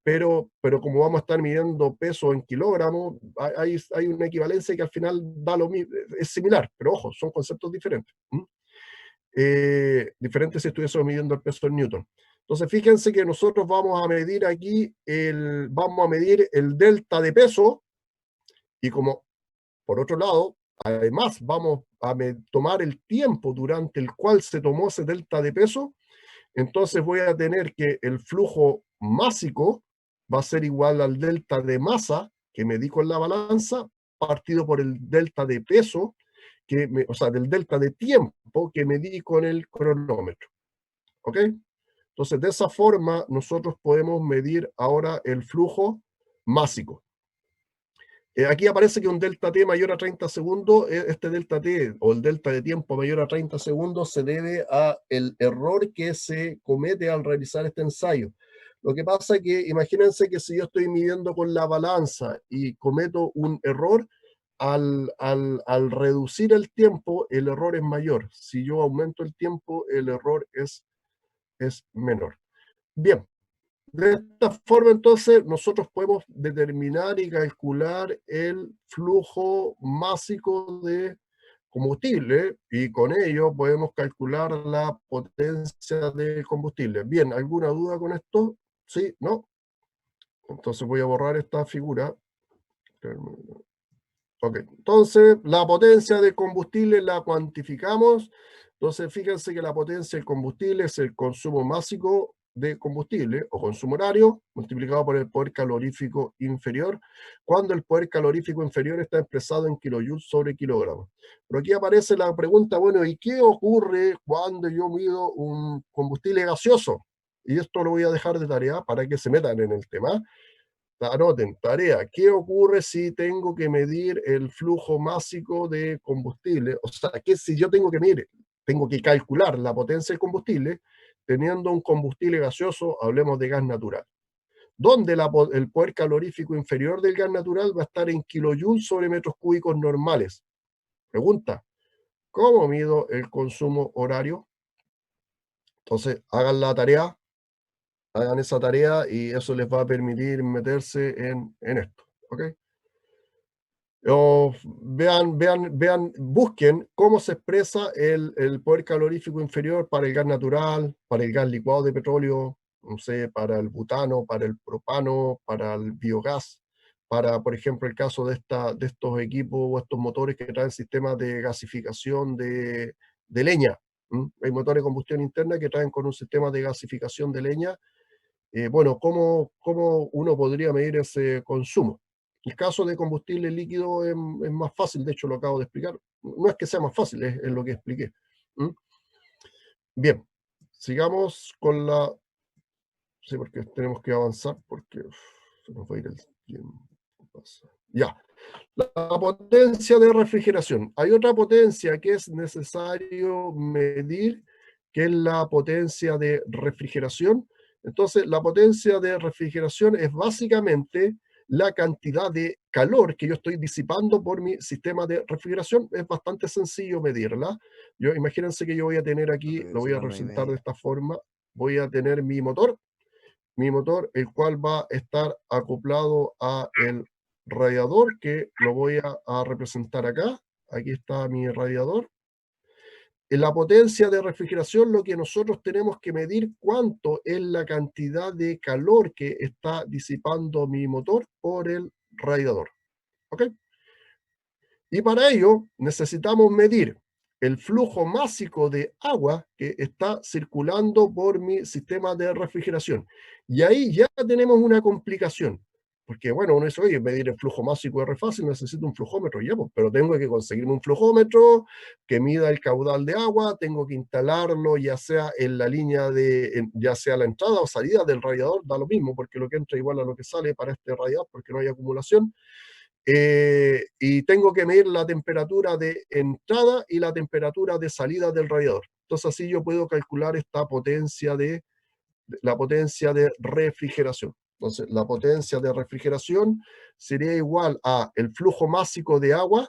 pero como vamos a estar midiendo peso en kilogramos, hay una equivalencia que al final da lo mismo, es similar, pero ojo, son conceptos diferentes. Diferentes si estuviésemos midiendo el peso en Newton. Entonces, fíjense que nosotros vamos a medir aquí, vamos a medir el delta de peso, y como, por otro lado, además vamos a tomar el tiempo durante el cual se tomó ese delta de peso, entonces voy a tener que el flujo másico va a ser igual al delta de masa que medí con la balanza, partido por el delta de peso, o sea, del delta de tiempo que medí con el cronómetro. ¿Ok? Entonces, de esa forma, nosotros podemos medir ahora el flujo másico. Aquí aparece que un delta T mayor a 30 segundos, este delta T o el delta de tiempo mayor a 30 segundos se debe al error que se comete al realizar este ensayo. Lo que pasa es que imagínense que si yo estoy midiendo con la balanza y cometo un error, al reducir el tiempo, el error es mayor. Si yo aumento el tiempo, el error es menor. Bien. De esta forma, entonces, nosotros podemos determinar y calcular el flujo másico de combustible y con ello podemos calcular la potencia del combustible. Bien, ¿alguna duda con esto? ¿Sí? ¿No? Entonces voy a borrar esta figura. Ok, entonces la potencia del combustible la cuantificamos. Entonces fíjense que la potencia del combustible es el consumo másico de combustible o consumo horario multiplicado por el poder calorífico inferior, cuando el poder calorífico inferior está expresado en kilojoules sobre kilogramos. Pero aquí aparece la pregunta, bueno, ¿y qué ocurre cuando yo mido un combustible gaseoso? Y esto lo voy a dejar de tarea para que se metan en el tema. Anoten, tarea, ¿qué ocurre si tengo que medir el flujo másico de combustible? O sea, que si yo tengo que calcular la potencia del combustible teniendo un combustible gaseoso, hablemos de gas natural, donde el poder calorífico inferior del gas natural va a estar en kilojoules sobre metros cúbicos normales. Pregunta, ¿cómo mido el consumo horario? Entonces, hagan la tarea. Hagan esa tarea y eso les va a permitir meterse en esto, ¿ok? O busquen cómo se expresa el poder calorífico inferior para el gas natural, para el gas licuado de petróleo, no sé, para el butano, para el propano, para el biogás, para, por ejemplo, el caso de estos equipos o estos motores que traen sistemas de gasificación de leña. Hay motores de combustión interna que traen con un sistema de gasificación de leña. Bueno, ¿cómo uno podría medir ese consumo? El caso de combustible líquido es más fácil, de hecho lo acabo de explicar. No es que sea más fácil, es lo que expliqué. ¿Mm? Bien, sigamos con la... Sí, porque tenemos que avanzar, porque se nos va a ir el tiempo. Ya. La potencia de refrigeración. Hay otra potencia que es necesario medir, que es la potencia de refrigeración. Entonces, la potencia de refrigeración es básicamente la cantidad de calor que yo estoy disipando por mi sistema de refrigeración. Es bastante sencillo medirla. Imagínense que yo voy a tener aquí, Profe, lo voy son a las 9:30. representar de esta forma. Voy a tener mi motor, el cual va a estar acoplado a el radiador, que lo voy a representar acá. Aquí está mi radiador. En la potencia de refrigeración, lo que nosotros tenemos que medir cuánto es la cantidad de calor que está disipando mi motor por el radiador. ¿Ok? Y para ello necesitamos medir el flujo másico de agua que está circulando por mi sistema de refrigeración. Y ahí ya tenemos una complicación. Porque, bueno, uno dice, oye, medir el flujo másico es re fácil, necesito un flujómetro, ya, pues, pero tengo que conseguirme un flujómetro que mida el caudal de agua, tengo que instalarlo ya sea en la línea ya sea la entrada o salida del radiador, da lo mismo, porque lo que entra igual a lo que sale para este radiador, porque no hay acumulación. Y tengo que medir la temperatura de entrada y la temperatura de salida del radiador. Entonces así yo puedo calcular esta potencia la potencia de refrigeración. Entonces la potencia de refrigeración sería igual a el flujo másico de agua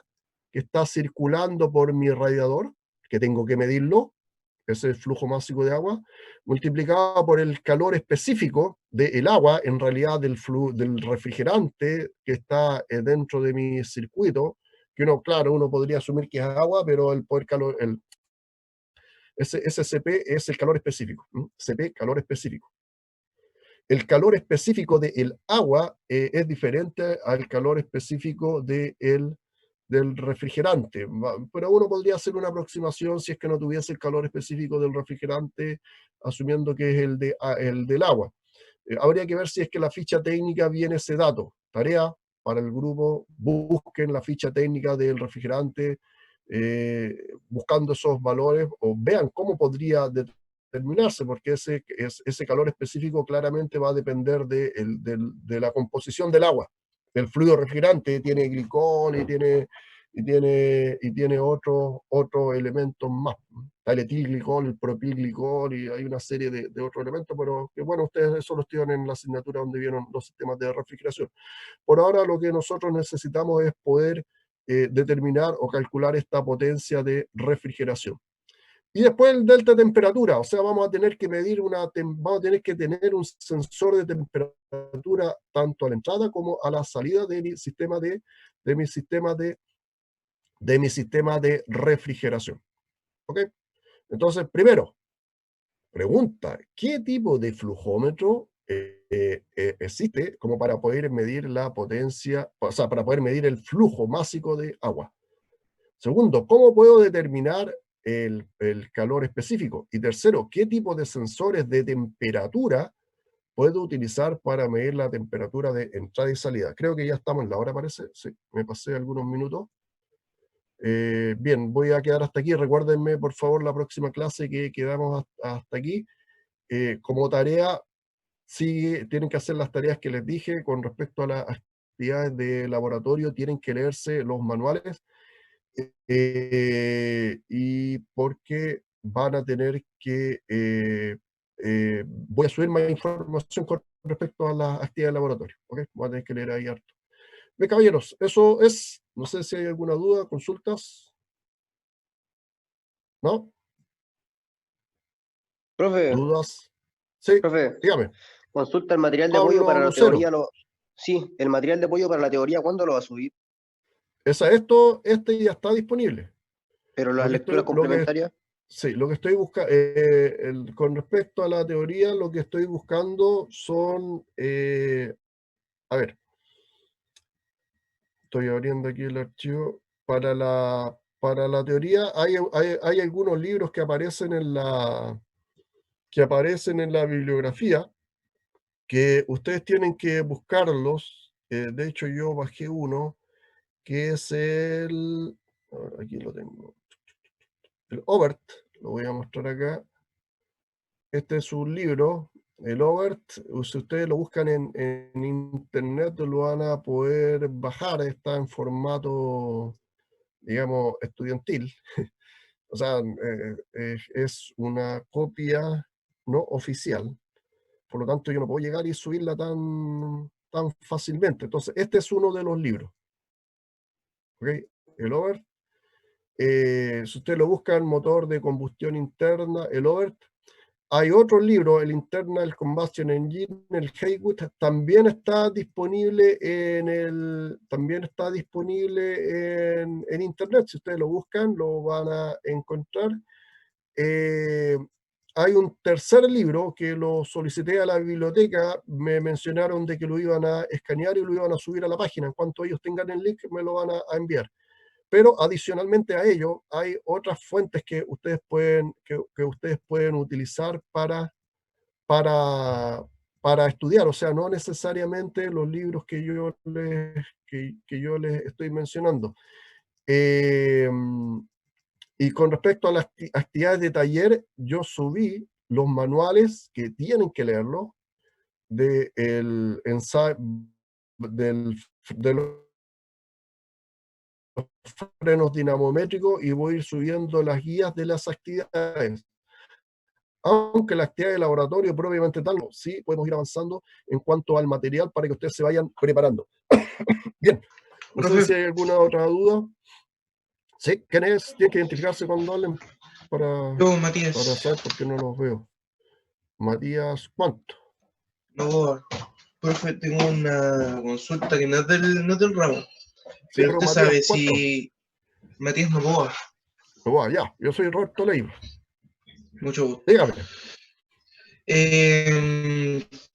que está circulando por mi radiador, que tengo que medirlo, ese es el flujo másico de agua, multiplicado por el calor específico del agua, en realidad del refrigerante que está dentro de mi circuito, que claro, uno podría asumir que es agua, pero el poder calor, ese CP es el calor específico, CP, calor específico. El calor específico del agua es diferente al calor específico del refrigerante, pero uno podría hacer una aproximación si es que no tuviese el calor específico del refrigerante, asumiendo que es el del agua. Habría que ver si es que la ficha técnica viene ese dato. Tarea para el grupo, busquen la ficha técnica del refrigerante, buscando esos valores, o vean cómo podría determinarse, porque ese calor específico claramente va a depender de la composición del agua. El fluido refrigerante tiene glicol y tiene otros elementos más. Está el etilglicol, el propilglicol, y hay una serie de otros elementos, pero que bueno, ustedes eso lo estudian en la asignatura donde vieron los sistemas de refrigeración. Por ahora lo que nosotros necesitamos es poder determinar o calcular esta potencia de refrigeración. Y después el delta de temperatura, o sea, vamos a tener que vamos a tener que tener un sensor de temperatura tanto a la entrada como a la salida de mi sistema de refrigeración. ¿Ok? Entonces, primero, pregunta, ¿qué tipo de flujómetro existe como para poder medir la potencia, o sea, para poder medir el flujo másico de agua? Segundo, ¿cómo puedo determinar el calor específico? Y tercero, ¿qué tipo de sensores de temperatura puedo utilizar para medir la temperatura de entrada y salida? Creo que ya estamos en la hora, parece. Sí, me pasé algunos minutos. Bien, voy a quedar hasta aquí. Recuérdenme, por favor, la próxima clase que quedamos hasta aquí. Como tarea, sí, tienen que hacer las tareas que les dije con respecto a las actividades de laboratorio. Tienen que leerse los manuales. Y porque van a tener que, voy a subir más información con respecto a las actividades de laboratorio, ¿ok? Voy a tener que leer ahí harto. Bien, caballeros, eso es, no sé si hay alguna duda, consultas, ¿no? Profe, ¿Dudas? Sí, profe, dígame. consulta el material de apoyo Pablo para la Lucero. teoría. Sí, el material de apoyo para la teoría, ¿cuándo lo va a subir? Este ya está disponible. Pero las lecturas complementarias. Sí, lo que estoy buscando, con respecto a la teoría, lo que estoy buscando son, a ver, estoy abriendo aquí el archivo. Para la teoría hay algunos libros que aparecen en la bibliografía, que ustedes tienen que buscarlos de hecho yo bajé uno que es el, a ver, aquí lo tengo, el Obert, lo voy a mostrar acá. Este es un libro, el Obert, si ustedes lo buscan en internet lo van a poder bajar, está en formato, digamos, estudiantil. O sea, es una copia no oficial. Por lo tanto, yo no puedo llegar y subirla tan fácilmente. Entonces, este es uno de los libros. ¿Ok? El Obert. Si usted lo busca en motor de combustión interna, el Obert. Hay otro libro, el Internal Combustion Engine, el Haywood, también está disponible en internet. Si ustedes lo buscan, lo van a encontrar. Hay un tercer libro que lo solicité a la biblioteca, me mencionaron de que lo iban a escanear y lo iban a subir a la página. En cuanto ellos tengan el link, me lo van a enviar. Pero adicionalmente a ello, hay otras fuentes que ustedes pueden utilizar para estudiar. O sea, no necesariamente los libros que yo les estoy mencionando. Y con respecto a las actividades de taller, yo subí los manuales que tienen que leerlo del ensayo de los frenos dinamométricos y voy a ir subiendo las guías de las actividades. Aunque la actividad de laboratorio propiamente tal, sí podemos ir avanzando en cuanto al material para que ustedes se vayan preparando. Bien, no sé si hay alguna otra duda. ¿Sí? ¿Quién es? Tienen que identificarse cuando hablen para Matías. saber por qué no los veo. Matías, ¿cuánto? No, profe, tengo una consulta que no es del ramo. Sí, Pero pero usted Matías, sabe ¿cuánto? si Matías Novoa. Novoa, ya. Yo soy Roberto Leiva. Mucho gusto. Dígame.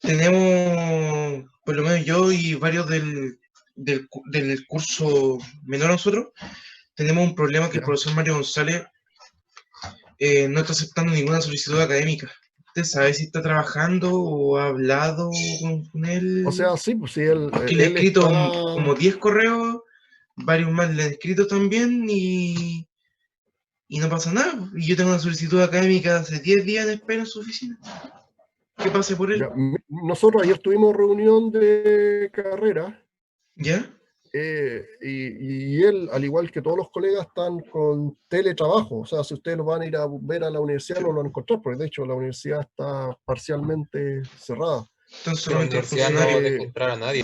Tenemos, por lo menos yo y varios del curso menor a nosotros, tenemos un problema que el profesor Mario González no está aceptando ninguna solicitud académica. ¿Usted sabe si está trabajando o ha hablado con él? O sea, sí, pues sí, él Que le he escrito está... como 10 correos, varios más le han escrito también y no pasa nada. Y yo tengo una solicitud académica hace 10 días en espera en su oficina. ¿Qué pase por él? Ya, nosotros ayer tuvimos reunión de carrera. ¿Ya? Y él, al igual que todos los colegas, están con teletrabajo. O sea, si ustedes lo van a ir a ver a la universidad, no lo van a encontrar, porque de hecho la universidad está parcialmente cerrada. Entonces La solamente los universidad no funcionarios. deja entrar a nadie.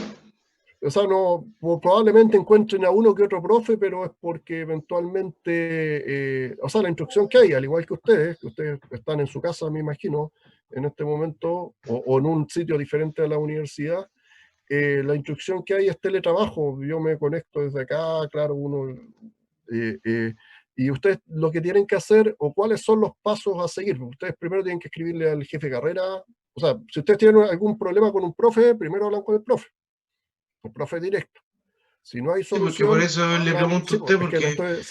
O sea, no, probablemente encuentren a uno que otro profe, pero es porque eventualmente, o sea, la instrucción que hay, al igual que ustedes están en su casa, me imagino, en este momento, o en un sitio diferente a la universidad, la instrucción que hay es teletrabajo. Yo me conecto desde acá, claro, y ustedes lo que tienen que hacer, o cuáles son los pasos a seguir. Ustedes primero tienen que escribirle al jefe de carrera. O sea, si ustedes tienen algún problema con un profe, primero hablan con el profe directo. Si no hay Sí, porque por solución, eso le pregunto a usted, porque el profe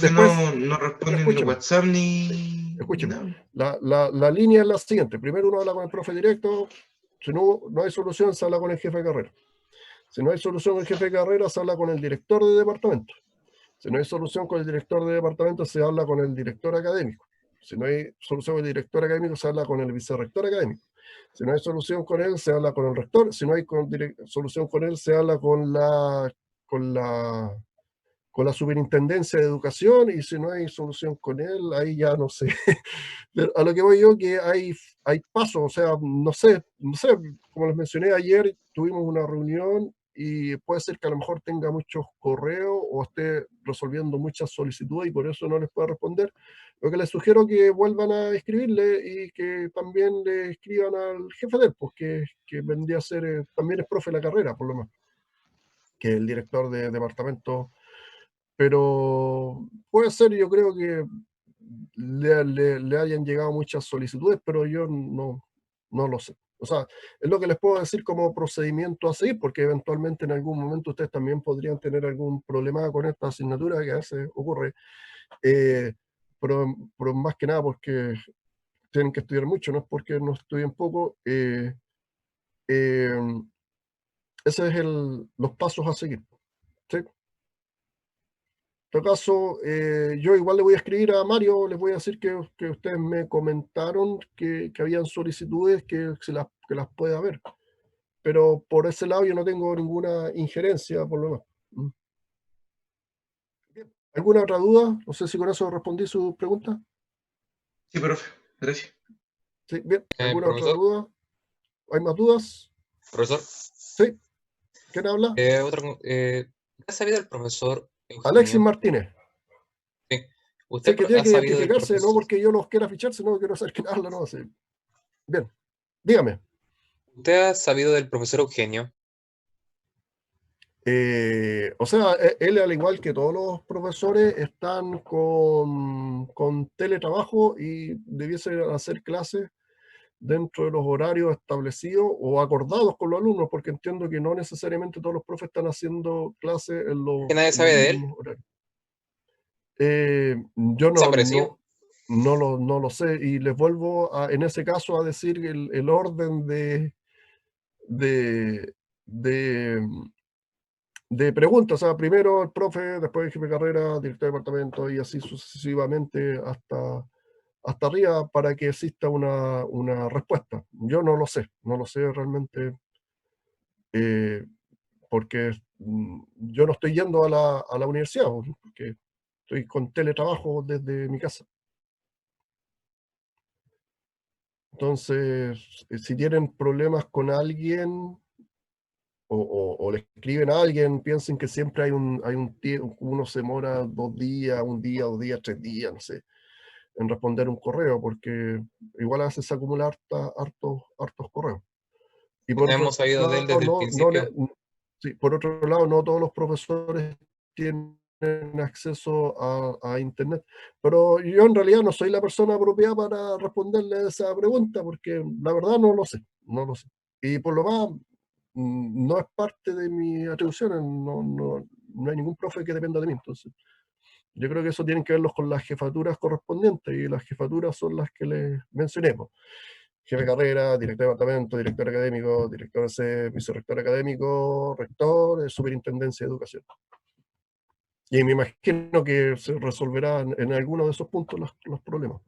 después, no responde ni el escúcheme, WhatsApp ni escúcheme. nada. La línea es la siguiente. Primero uno habla con el profe directo. Si no hay solución, se habla con el jefe de carrera. Si no hay solución con el jefe de carrera, se habla con el director de departamento. Si no hay solución con el director de departamento, se habla con el director académico. Si no hay solución con el director académico, se habla con el vicerrector académico. Si no hay solución con él, se habla con el rector. Si no hay solución con él, se habla con la superintendencia de educación. Y si no hay solución con él, ahí ya no sé. A lo que voy yo, que hay pasos, o sea, no sé, como les mencioné ayer, tuvimos una reunión y puede ser que a lo mejor tenga muchos correos o esté resolviendo muchas solicitudes y por eso no les pueda responder. Lo que les sugiero es que vuelvan a escribirle y que también le escriban al jefe de él, pues que vendría a ser, también es profe de la carrera, por lo menos, que el director de departamento. Pero puede ser, yo creo que le hayan llegado muchas solicitudes, pero yo no lo sé. O sea, es lo que les puedo decir como procedimiento a seguir, porque eventualmente en algún momento ustedes también podrían tener algún problema con esta asignatura, que a veces ocurre, pero más que nada porque tienen que estudiar mucho, no es porque no estudien poco. Ese es los pasos a seguir. ¿Sí? En todo caso, yo igual le voy a escribir a Mario, les voy a decir que ustedes me comentaron que habían solicitudes que las pueda ver. Pero por ese lado yo no tengo ninguna injerencia, por lo menos. Bien. ¿Alguna otra duda? No sé si con eso respondí su pregunta. Sí, profe, gracias. Sí, bien. ¿Alguna otra Profesor. duda? ¿Hay más dudas? Profesor. Sí. ¿Quién habla? ¿Usted ha sabido del profesor Eugenio? Alexis Martínez. Sí. Sí, ¿Usted que tiene ha que sabido del identificarse, no profesor? porque yo los quiera fichar, sino que quiero saber quién habla, no. Sí. Bien. Dígame. ¿Usted ha sabido del profesor Eugenio? O sea, él, al igual que todos los profesores, están con teletrabajo y debiesen hacer clases dentro de los horarios establecidos o acordados con los alumnos, porque entiendo que no necesariamente todos los profes están haciendo clases en ¿Que nadie sabe de él? mismos horarios. Yo ¿Desaparecido? no lo sé, y les vuelvo en ese caso a decir el orden de, de preguntas. O sea, primero el profe, después el jefe de carrera, director de departamento y así sucesivamente hasta arriba para que exista una respuesta. Yo no lo sé realmente, porque yo no estoy yendo a la universidad, porque estoy con teletrabajo desde mi casa. Entonces, si tienen problemas con alguien o le escriben a alguien, piensen que siempre hay un tiempo, uno se demora 2 días, 1 día, 2 días, 3 días, no sé, en responder un correo, porque igual a veces se acumulan hartos correos. Y ¿Que por no otro hemos sabido de él lado, desde el principio? sí, por otro lado, no todos los profesores tienen acceso a Internet. Pero yo en realidad no soy la persona apropiada para responderle esa pregunta, porque la verdad no lo sé. Y por lo más, no es parte de mis atribuciones, no hay ningún profe que dependa de mí. Entonces, yo creo que eso tienen que verlos con las jefaturas correspondientes, y las jefaturas son las que les mencionemos. Jefe de carrera, director de departamento, director académico, director C, vicerrector académico, rector, superintendencia de educación. Y me imagino que se resolverán en alguno de esos puntos los problemas.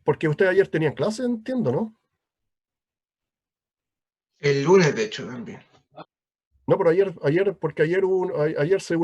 Porque usted ayer tenía clase, entiendo, ¿no? El lunes, de hecho, también. No, pero ayer se